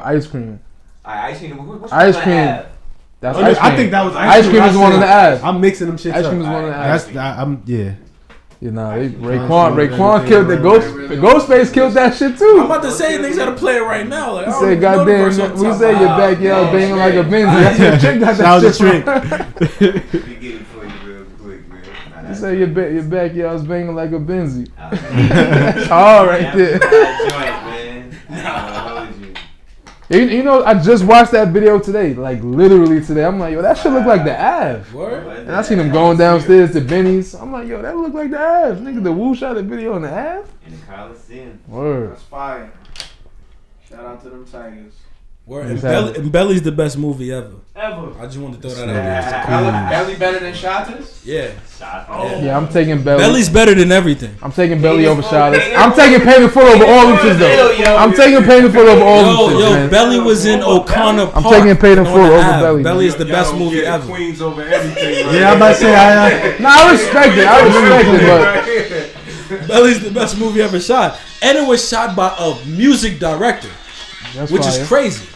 Ice Cream. Ice Cream. What's Ice the Cream. ad? That's Ice Cream. I think that was Ice Cream is one of the ads. I'm mixing them shit up. Ice Cream is one of the ads. Yeah. You know, Raekwon killed the Ghostface killed that shit too. I'm about to say niggas gotta play it right now. Like, I He don't said, even know the verse "Goddamn, off we the say top your of my backyard head. banging like a Benz." That's your chick got That that was a shit. trick. We get it for you real quick, man. He said your backyard's banging like a Benzie. All right there. Joint, man. You know, I just watched that video today, like literally today. I'm like, yo, that shit look like the Ave. Word? And I seen him going downstairs to Benny's. I'm like, yo, that look like the Ave. Nigga, the Wu shot the video on the Ave. In the Coliseum. Word. That's fire. Shout out to them Tigers. Word. And Belly's the best movie ever. Ever. I just wanted to throw that out there. Belly better than Shotters? Yeah. Yeah, I'm taking Belly. Belly's better than everything. I'm taking Belly over Shotters. I'm taking Payment Full over all them shits though. I'm taking Payment Full over all them shits, man. Belly was in O'Connor Park. I'm taking Payment Full on the over Ave. Belly. Belly is the Y'all best gonna movie get ever. Queens over everything. Right? Yeah, I'm about to say Nah, I respect it. But Belly's the best movie ever shot. And it was shot by a music director, that's which fire. is crazy.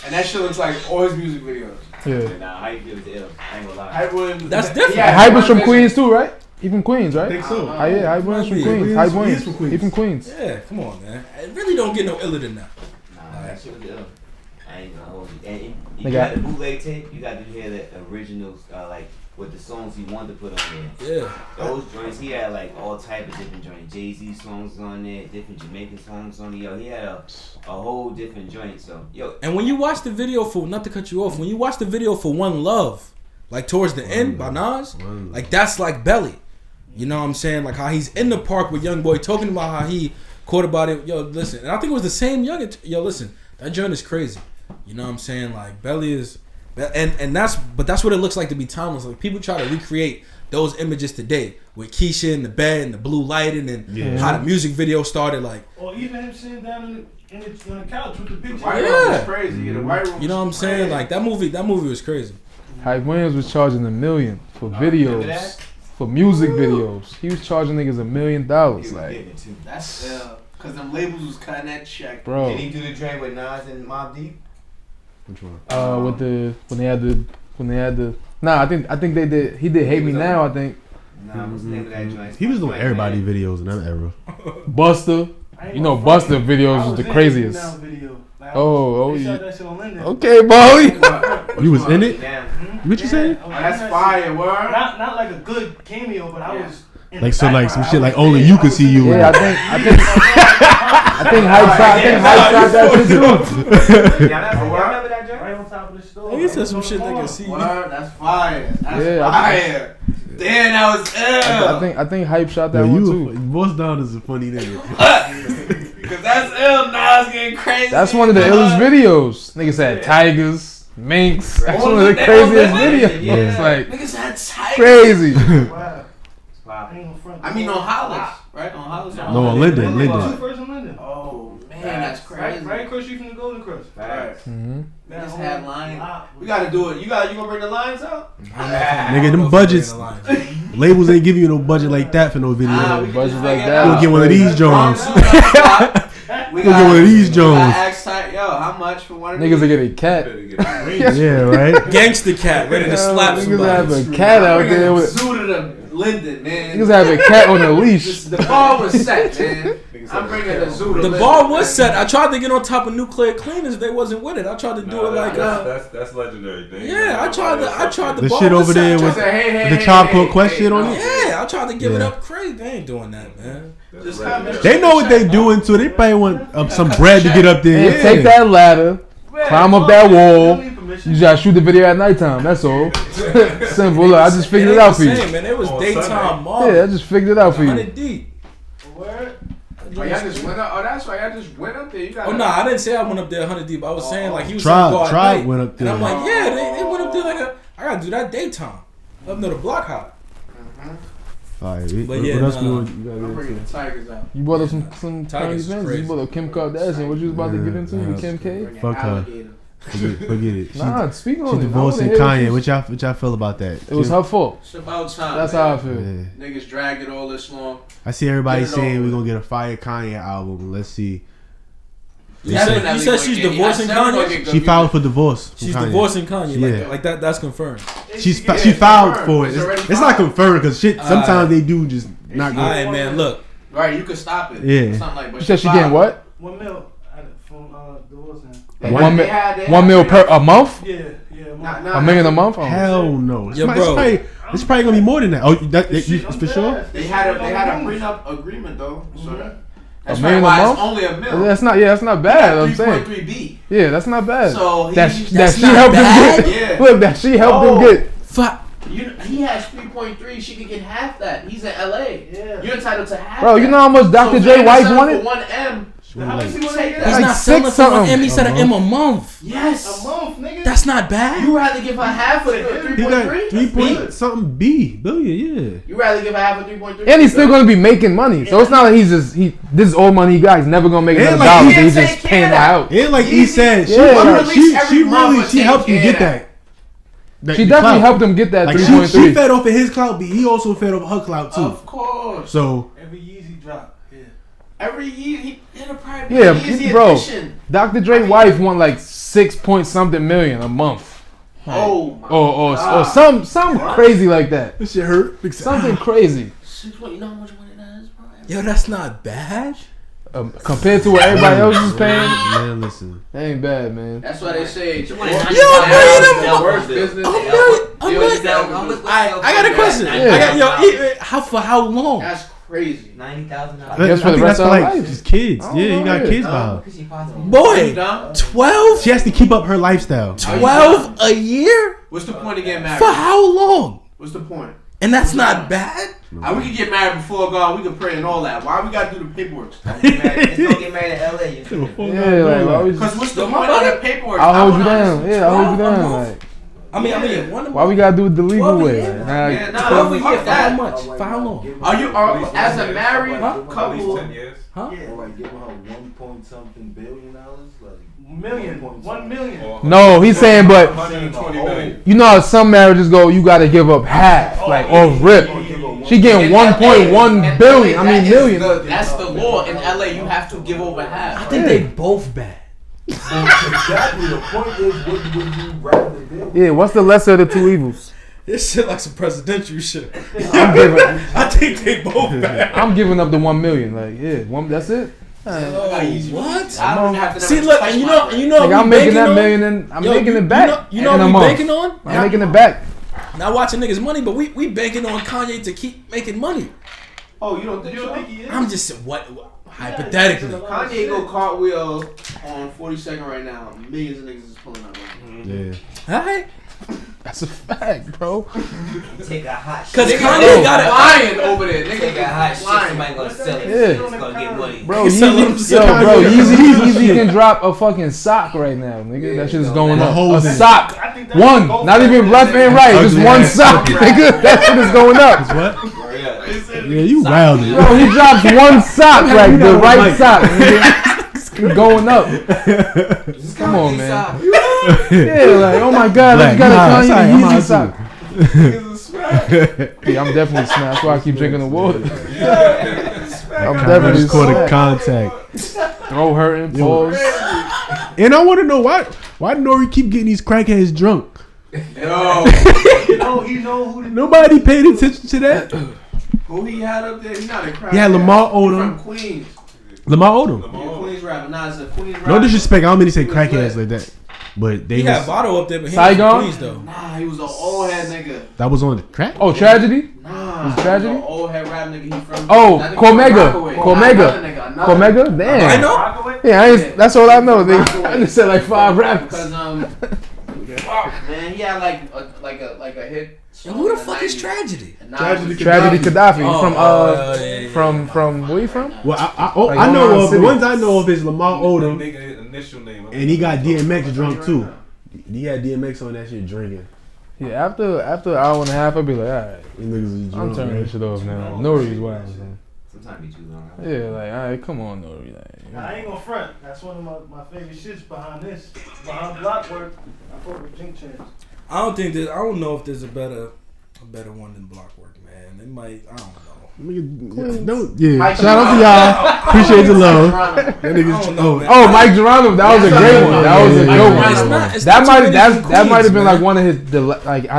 And that shit looks like all his music videos. Yeah. Nah, Hype was ill. I ain't gonna lie. Hype Williams. That's different. Yeah, Hype was from Queens too, right? He from Queens, right? I think so. Yeah, Hype Williams from Yeah, Queens. Hype Williams. He from Queens. Yeah, come on, man. It really don't get no iller than that. Nah, that shit was ill. I ain't gonna hold you. And They you got- got the bootleg tape. You got to hear the originals, like with the songs he wanted to put on there. Yeah. Those joints, he had like all type of different joints. Jay-Z songs on there, different Jamaican songs on there. Yo, he had a whole different joint. So, yo. And when you watch the video for, not to cut you off, when you watch the video for One Love, like towards the end by Nas, like that's like Belly. You know what I'm saying? Like how he's in the park with Young Boy talking about how he caught about it. Yo, listen. And I think it was the same Young. Yo, listen. That joint is crazy. You know what I'm saying? Like Belly is, and that's what it looks like to be timeless. Like people try to recreate those images today with Keisha in the bed and the blue lighting and how the music video started. Like, or even him sitting down on the couch with the picture. The White Room was crazy. The White Room. You know what I'm saying? Like that movie was crazy. Hype Williams was charging $1 million for videos, for music videos. He was charging niggas $1 million. Like That's because them labels was cutting that check. Bro. Did he do the joint with Nas and Mobb Deep? Which one? with the when they had the nah, I think they did. He did Hate Me Now. I think Nah, what's the name of that joint? He was doing everybody videos in that era. Buster. You know, Buster videos was the craziest. They shot that shit on Linden. Okay, boy. You was in it? Mm-hmm. What you say? Oh, that's fire, word. Not like a good cameo, but I was in Like the so, like some background. shit like only you could see you. Yeah, I think Hype shot that shit too. Remember that joint? Right on top of the store. He said some shit they can see. Word, that's fire. That's Yeah, fire. Damn, that was ill. I think Hype shot that Yo, one you, too. Boss Down is a funny nigga. Because that's ill. Nas getting crazy. That's one of the illest videos. Niggas had tigers, minks. That's All one of the the craziest niggas, videos. yeah. It's like Niggas had tigers. crazy. Wow. I mean on Hollis, right? On Hollis. No, on Linden. First on Linden. Oh man, that's crazy. Right across you from the Golden Cross. Right. Mm-hmm. Niggas had lines. We gotta do it. You gonna bring the lines out? Nigga, them budgets. Labels ain't giving you no budget like that for no video. Budgets like You that. gonna get one of these Jones. We Gonna get one of these we Jones. gotta ask tight, yo, how much for one of Niggas will these? get a cat. Yeah, right. Gangster cat ready to slap Niggas have somebody. a cat out Bring there a with. zoo to the Linden, man. Niggas have a cat on a leash. The bar was set, man. I'm bringing the zoo to The Linden. bar was set. I tried to get on top of Nuclear Cleaners. They wasn't with it. I tried to do it like that's legendary thing. yeah. I tried the The bar shit was over set. there I with tried the Tribe Called Quest shit on it. yeah, I tried to give it Yeah. up crazy. They ain't doing that, man. Just have it. They know what they doing too. They probably want some bread to get up there. And take that ladder, climb up that wall. You just shoot the video at nighttime. That's all. Simple. Look, I just figured it out for you. Same, man. It was daytime Yeah, I just figured it out for you. 100 deep. Word. Oh, y'all just went up. Oh, that's right. Y'all just went up there. You got. Oh no, I didn't say I went up there 100 deep. I was saying like he was Tribe- saying go at Tribe night. went up there. And I'm like, yeah, they went up there like I gotta do that daytime. Up near the block hop. Alright, But what yeah, else nah. we want? I'm You bringing gotta the Tigers out. You brought up some current Tigers is events. crazy. You brought up Kim Kardashian. What you was about to get into? You Kim K? Bring Fuck an her. alligator. Forget it. She, Nah, speak on she it. divorcing Kanye. What y'all feel about that? It was her fault. It's about time. That's man. how I feel. Yeah. Niggas dragged it all this long. I see everybody Get it saying over we're with. gonna get a fire Kanye album. Let's see. You said she's divorcing Kanye? She filed for divorce. from She's Kanye. divorcing Kanye. Yeah. Like that. That's confirmed. She Yeah, filed confirmed. for it. It's already It's not filed. confirmed because shit. Sometimes they do just not All go. right, man. Look. Right, you could stop it. Yeah. Something like. But You said she getting what? 1 mil from divorcing. One mil per a month? Yeah. Nah, $1 million a month? Oh. Hell no. Yo, bro. It's probably gonna be more than that. Oh, it's for sure. They had a prenup agreement though. So that's $1 million why a it's month? only $1 million. That's not bad. I'm saying. 3.3B. Yeah, that's not bad. So that that's she not helped bad? him get. Yeah. Look, that she helped him get. Fuck. He has 3.3. She could get half that. He's in LA. Yeah. You're entitled to half. Bro, you that. know how much Dr. J wife wanted? For 1M. How much you want to Take get? that. He's like not 6 selling for something. one M. He said an M a month. Yes. A month, nigga. That's not bad. You rather give her half of the He got 3.3? 3 point something billion. Yeah. You rather give her half of 3.3? And he's still gonna be making money. So it's not like he's just this is all money he got. He's never gonna make And another like, dollar. he He's can't just take paying care her of out. And like he said, Yeah, like, she helped him get that. She definitely helped him get that Like she 3.3. fed off of his clout, but he also fed off of her clout too. Of course. So Every Yeezy drop. Yeah. Every year, it'll probably be Yeah, an easy bro. addition. Dr. Dre wife won like 6-point-something million a month. Oh, or something crazy like that. This shit hurt. Something crazy. 6 point. You know how much money that is, bro? Yo, that's not bad. Compared to what everybody else is paying, man, listen, that ain't bad, man. That's why they say. I got a question. For how long? That's crazy. $90,000. I guess for the rest of her life. Just kids. Yeah, you got kids now. Boy, 12. She has to keep up her lifestyle. 12 a year? What's the point of getting married? For how long? What's the point? And that's not bad. We can get married before God. We can pray and all that. Why we gotta do the paperwork? Just don't get married in LA. Because what's the point of the paperwork? I'll hold you down. Yeah, I'll hold you down. Like, I mean, why we gotta do it the legal way? For how much? For how long? Are you as a married couple? 10 years. Huh? Yeah, like giving her $1.something billion, like $1 million. No, he's saying, but 120 million. you know how some marriages go, you gotta give up half, like off rip. She getting 1.1 billion. I mean million. That's the law in LA. You have to give over half. I think they both bad. exactly. The point is, what would you rather do? Yeah, what's the lesser of the two evils? This shit like some presidential shit. I think they both bad. I'm giving up the 1 million. Like, that's it. What? See, look, and you know, like, I'm making that million and I'm making it back. You know what we banking on? I'm making it back. Not watching niggas' money, but we banking on Kanye to keep making money. Oh, you don't think he is? I'm just hypothetically. Kanye go cartwheel on 42nd right now. Millions of niggas is pulling out right now. Yeah. Alright. That's a fact, bro. Take a hot shit. Cause Kanye got it flying over there. Nigga Take a hot shit. Somebody gonna sell it. Yeah. It's gonna get money. Bro, Yeezy can drop a fucking sock right now, nigga. That shit is going up. A sock. One. Not even left and right. Just one sock, nigga. That shit is going up. What? Yeah, you wildin'. Bro, he drops one sock, like the right sock, nigga. It's going up. Come on, man. Yeah, like, oh my god, I got a Kanye Yeezy sock. Yeah, I'm definitely smashed. That's why I keep drinking the water. I'm definitely caught a contact. Throw hurting, pause. And I want to know why Nori keep getting these crackheads drunk. Yo, he know who. Nobody paid attention to that. Who he had up there? He's not a crackhead. He had Lamar Odom. From Queens. Lamar Odom. Yeah, Queens rapper. Nah, it's a Queens rapper. No disrespect. I don't mean to say crackheads like that. But they He was, got Votto up there, but he Saigon? Queens though. Nah, he was an old head nigga. that was on the crack. Oh, Tragedy? Nah, Was Tragedy? he was an old head rap nigga. He from. Oh, that nigga Comega. from Rockaway. Comega. Another Comega? Damn. I know. Yeah, that's all I know. I just said like 5 rappers. Because man, he had like a hit. Yo, who the fuck is Tragedy? Tragedy Gaddafi. From where you from? Well, Like, I know Long of the City. ones I know of is Lamar Odom, Nigga, initial name. and he got DMX drunk too. He had DMX on that shit drinking. Yeah, after an hour and a half, I'd be like, alright, These niggas is drunk, I'm turning right? this shit off now. Nori's wild, man. Sometimes be too long. Yeah, like, alright, come on, Nori. Like, Nah, I ain't gonna front. That's one of my favorite shits behind this. Behind Blockwerk, I fuck with Jink Chance. I don't know if there's a better one than Blockwerk, man. It might. I don't know. Shout out to y'all. Appreciate the love. That nigga's oh, Mike Geronimo, that was a great one. That was a good one. That might have been like one of his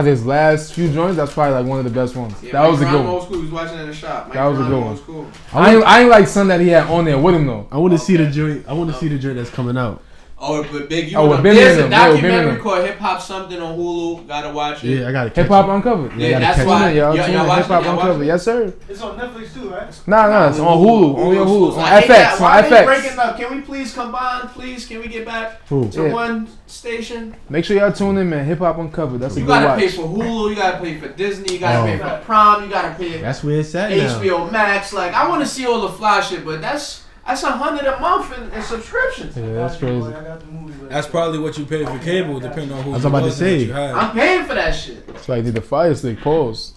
his last few joints. That's probably like one of the best ones. Yeah, that was a good one. Cool. He was watching in the shop. That was a good one. Cool. I ain't like some that he had on there with him though. I want to see the joint. I want to see the joint that's coming out. Oh, but Big, there's a documentary called Hip Hop Something on Hulu. Gotta watch it. Yeah, I gotta. Hip Hop Uncovered. Yeah, that's why. Y'all watch Hip Hop Uncovered. Yes, sir. It's on Netflix too, right? Nah, it's on Hulu. Only on Hulu. On FX. Why On are they FX. breaking up? Can we please combine? Please, can we get back to one station? Make sure y'all tune in, man. Hip Hop Uncovered. That's a You good watch. gotta pay for Hulu. You gotta pay for Disney. You gotta pay for Prime. You gotta pay. That's where it's at now. HBO Max. Like, I want to see all the fly shit, but that's $100 a month in subscriptions. Yeah, that's crazy. That's probably what you pay for cable, depending on who. I was about to say. I'm paying for that shit. It's like the Fire Stick. Pause.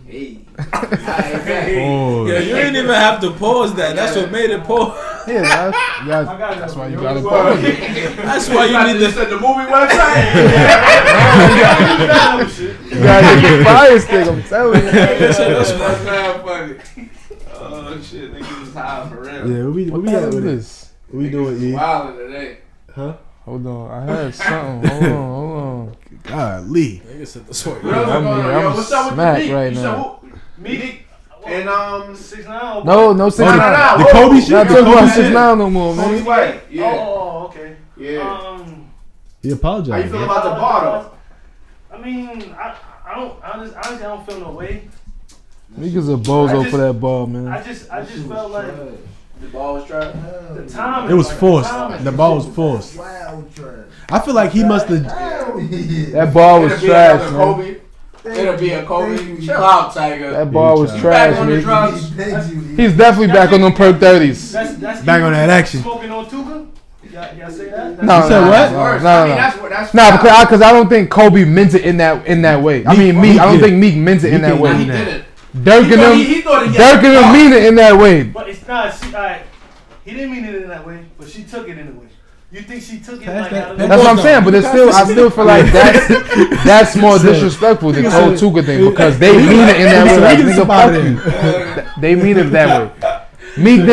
Hey. Yeah, you didn't even have to pause that. That's what made it pause. Yeah, that's why you gotta pause it. That's why you need to send the movie website. You gotta get the Fire Stick. I'm telling you. That's mad funny. Oh shit, niggas is high for real. Yeah, what we at with this? What we doing, E? Wildin' today. Huh? Hold on, I had something. Hold on. Golly. Nigga said the soy. I'm what's up with smacked the beat? right You now. said Meek and 6ix9ine. No 6ix9ine. The Kobe shit. Not The talking about Kobe shit. 6ix9ine no more, Kobe man. White. Yeah. Oh, okay. Yeah. He apologized. How you feel about the bar though? I mean, I don't honestly I don't feel no way. Niggas a bozo for that ball, man. I just felt like The ball was trash. the time. It was forced. The ball was forced. I feel like he must have. That ball was trash, man. Kobe. It'll be a Kobe. Chill out, Tiger. That ball was Back trash, on the man. drugs. He's definitely back on them perk 30s. That's Back on that action. Smoking on Tuka. Y'all say that? No, You said what? No, because I don't think Kobe meant it in that way. I mean, Meek. I don't think Meek meant it in that way. He didn't. Dirk and them mean it in that way. But it's not. He didn't mean it in that way, but she took it in a way. You think she took it like that? That's what I'm saying, but it's still, I still feel like that's more disrespectful than the whole Tuka thing because they mean it in that way. Like, nigga, fuck you. They mean it that way. Meek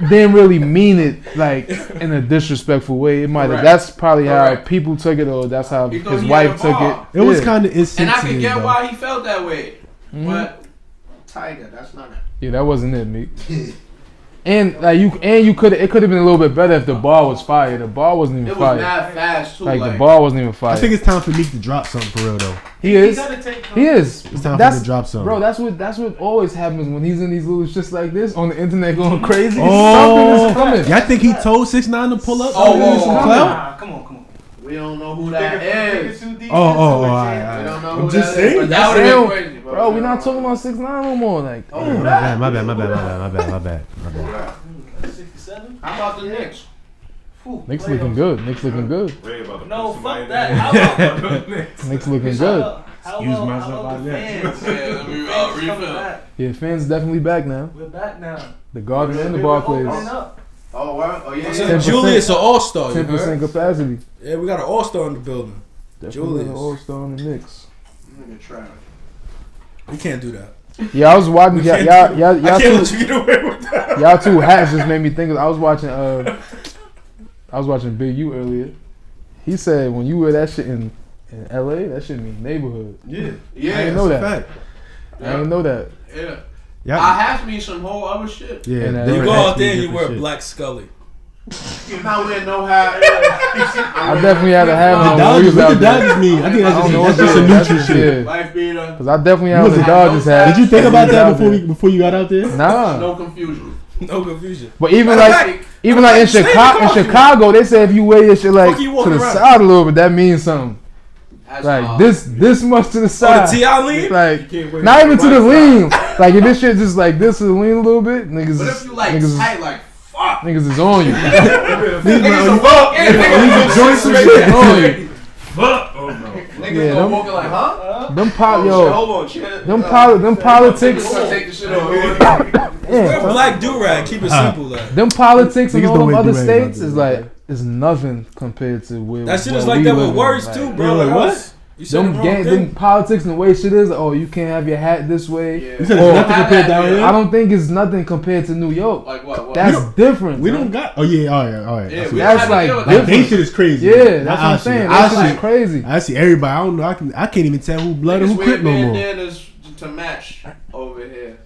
didn't really mean it like in a disrespectful way. It might have. That's probably how people took it, or that's how his wife took it. It was kind of insensitive. And I can get though. why he felt that way, but Tiger, that's not it. Yeah, that wasn't it, Meek. And like it could have been a little bit better if the ball was fire. The ball wasn't even fire. It was mad fast too. Like the ball wasn't even fire. I think it's time for Meek to drop something for real though. He is. He is. It's time for him to drop something. Bro, that's what always happens when he's in these little shits like this on the internet going crazy. Oh, Something is coming. Y'all think he told 6ix9ine to pull up? Come on. We don't know who that is. Oh, We don't know who I'm just that is. saying. But that would have been crazy, Bro, we're not talking about 6ix9ine no more. Like, My bad. 67. How about the Knicks? Knicks looking good. Knicks looking good. No, fuck that. How about Knicks looking good. Excuse myself like that. Yeah, fans definitely back now. We're back now. The Garden and the Barclays. Oh, wow. Oh, yeah. 10%. Julius an all-star. 10% capacity. Yeah, we got an all-star in the building. Definitely Julius. an all-star on the Knicks. Nigga trash. We can't do that. Yeah, I was watching y'all I can't let you two. get away with that. Y'all two hats just made me think of. I was watching Big U earlier. He said when you wear that shit in LA, that shit mean neighborhood. Yeah. I didn't know that. I didn't know that. Yeah. I have me some whole other shit. Yeah. You go out there and you wear Black Scully. You're not wearing no hat. I definitely had to have The one. Dodgers, when what we the was out there. Dodgers mean? I think that's just a That's neutral shit. Life beater. Cause I definitely had the Dodgers hat. Did you think about that before you got out there? Nah. No confusion. No confusion. But even like in Chicago, they say if you wear your shit like to the side a little bit, that means something. Like this much to the side. Oh, the T.I. lean? Like not even to the lean. Like if this shit just like this to the lean a little bit, niggas. But if you like tight, like fuck, niggas is on you. Niggas are fuck. Niggas joints on you. Fuck. Oh no. Niggas gonna walk like, huh? Them pop, yo. Hold on, chill. Them politics. Take the shit off. Wear black do-rag. Keep it simple, like. Them politics in Niggas all don't them wear other do-rags states out is there, like is nothing compared to where. That shit where is like we that live with in. words Like, too, bro. Like what? You said the wrong thing. them politics and the way shit is. Oh, you can't have your hat this way. Yeah. You said it's nothing compared down here? I don't think it's nothing compared to New York. Like what? That's different. We bro. don't got. Oh yeah, all right. Yeah, That's like Like different. they shit is crazy. Yeah, man. that's what I'm saying. I That shit is crazy. I see everybody. I don't know. I can't even tell who blood and who Niggas crip wear no more. bandanas to match over here.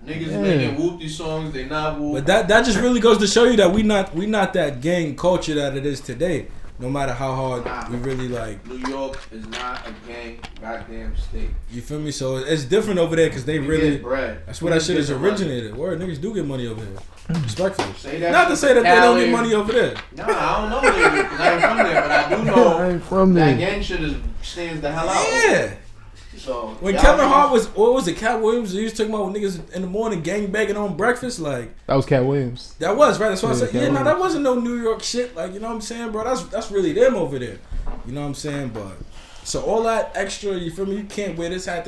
Niggas making whoopty songs, they not whoop. But that just really goes to show you that we not that gang culture that it is today. No matter how hard we really like. New York is not a gang goddamn state. You feel me? So it's different over there because they really. Get bread. That's where that shit is originated. Word, niggas do get money over here. Respectfully. Say that Not to shit say that they don't get Cali. money over there. Nah, I don't know niggas because I ain't from there, but I do know I ain't from there. that gang shit stands the hell out. Yeah. So When y'all Kevin niggas- Hart was, what was it? Cat Williams. He was talking about when niggas in the morning gang banging on breakfast. Like That was Cat Williams. that was right. That's what I Yeah, said. Cat Yeah, no, Williams. that wasn't no New York shit. Like you know what I'm saying, bro. That's really them over there. You know what I'm saying, but. So all that extra, you feel me? You can't wear this hat.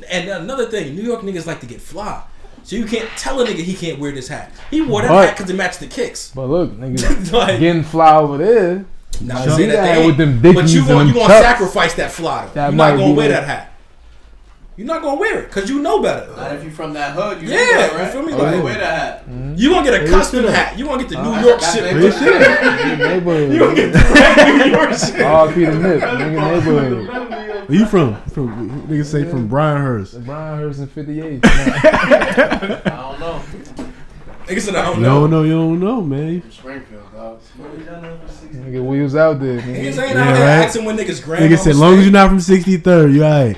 And another thing, New York niggas like to get fly. So you can't tell a nigga he can't wear this hat. He wore that hat because it matched the kicks. But look, niggas Like- getting fly over there. Now See say that that they ain't. with them But Dickies you and gonna them you Chucks. sacrifice that fly though. That You're might not gonna be wear it. that hat. you're not gonna wear it because you know better. Not if you from that hood, you Yeah, know that, right? you feel me? You Like, wear that hat. You gonna get a custom hat. You gonna get the New York shit. Real shit. Neighborhood. You gonna get the regular New York shit. R.P. the Nip, nigga, neighborhood. Where you from? Niggas say from Bryanhurst. Bryanhurst in 58. I don't know. Nigga said I don't You know. don't know, man. Springfield, dog. Nigga, we was out there, Niggas nigga. ain't Yeah, out here right. asking when niggas grandma. Nigga said, long as you're not from 63rd, you alright.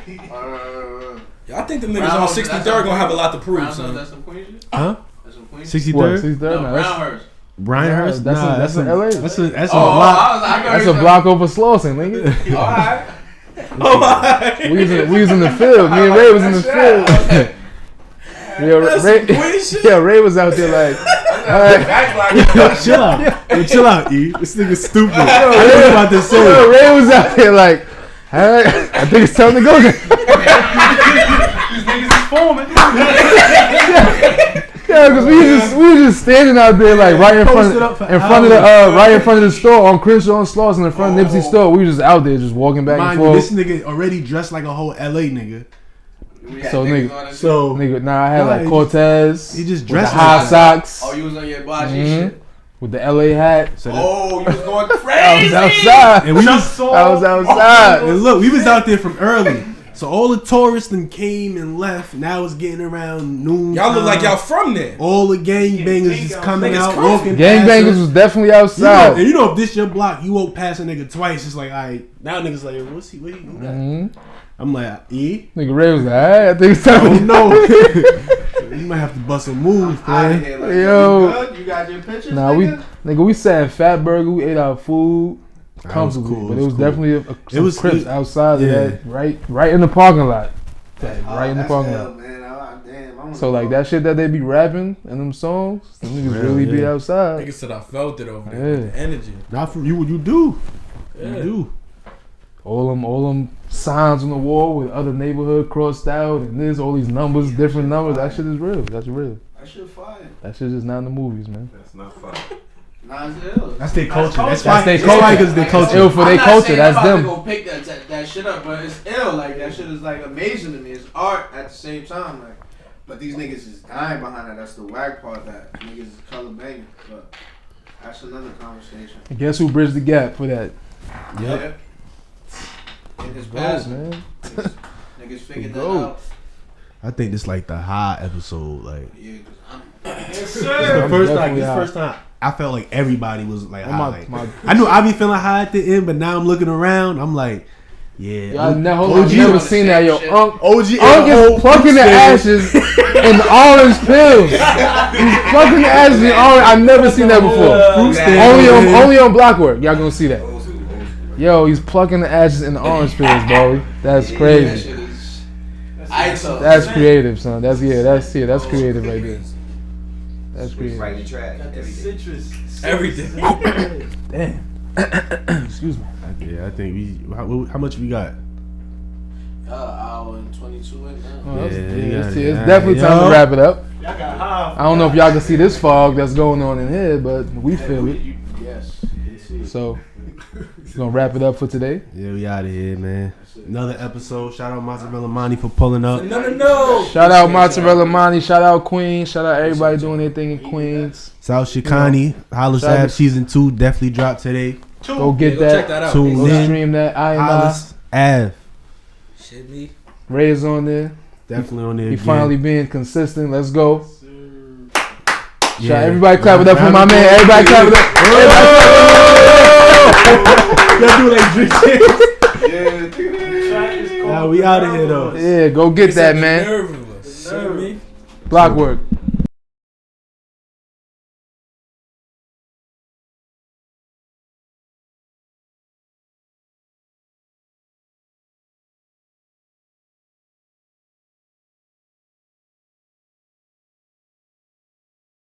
I think the niggas on 63rd gonna have a lot to prove, son. That's some Queen shit? Huh? That's some Queen shit? 63rd? What, 63rd? No, Nah, Bryanhurst? That's Nah, that's in LA. That's a block. I That's a block over Slauson, nigga. Alright. We was in the field. Me and Ray was in the field. Ray was out there like, Chill out. Yo, chill out, E. This nigga's stupid. I was about to say. Ray was out there like, I think it's time to go. These niggas is forming. Yeah, because we were just standing out there like right in front of the store on Crenshaw and Slauson in front of Nipsey store. We were just out there just walking back and forth. This nigga already dressed like a whole LA nigga. Nigga, nah, I had like Cortez. He just with dressed the high like socks. Oh, you was on your Baji shit. With the LA hat. You was going crazy. I was outside. And I was outside. And look, we was out there from early. So all the tourists then came and left. Now it's getting around noon. Y'all look like y'all from there. All the gangbangers just coming out, walking. Gangbangers was definitely outside. You know if this your block, you walk past a nigga twice. It's like, alright, now niggas like, what's he? What he do that? I'm like, E. Nigga Ray was like, I think it's time. Oh no. You might have to bust a move, man. Yo, you got your pictures? nah, we sat in Fat Burger. We ate our food comfortably, cool, but it was cool. definitely some was Crips good. outside of that, right in the parking lot. Right in the parking lot. So like that shit that they be rapping in them songs, them niggas really be outside. Niggas said I felt it over there. The energy. Not from you. You do. Yeah. You do. All them signs on the wall with other neighborhood crossed out and this, all these numbers, different numbers. That shit is real. That's real. That shit fire. That shit is not in the movies, man. That's not fun. Nah, it's ill. That's their culture. That's their why culture. they culture. Ill for their culture. That's them. I'm not saying I'm about to go pick that shit up, but it's ill. Like that shit is like amazing to me. It's art at the same time. Like, but these niggas is dying behind that. That's the whack part. That niggas is color banging. But that's another conversation. And guess who bridged the gap for that? Yep. Yeah. In his past, man. Niggas figured that out. I think this like the high episode. Like, Yeah, this is the first time I felt like everybody was like high. My I knew I be feeling high at the end, but now I'm looking around. I'm like, yeah. I've never seen that. Yo, OG is plucking the ashes in orange pills. He's plucking the ashes in orange. I've never seen that before. Only on Blockwerk. Y'all gonna see that. Yo, he's plucking the ashes in the orange pills, bro. That's crazy. That's creative, son. That's creative right there. That's creative. Right in the track. Everything. Damn. Excuse me. Yeah, I think how much we got? Hour and 22 right now. It's definitely time to wrap it up. I don't know if y'all can see this fog that's going on in here, but we feel it. Yes. So we're gonna wrap it up for today. Yeah, we out of here, man. Another episode. Shout out Mozzarella Mani for pulling up. No. Shout out Mozzarella Mani. Shout out Queens. Shout out everybody doing their thing in Queens. South Chicani. Hollis Ave season 2 definitely dropped today. Go get that. Check that out. Tune Go in. stream that. Hollis Ave. Shit me. Ray is on there. Definitely on there. He again. finally being consistent. Let's go. Yeah. Shout everybody clap it up for my man. Everybody clap it up. Y'all do like drink we out of here though. Yeah, go get that, man. Blockwerk.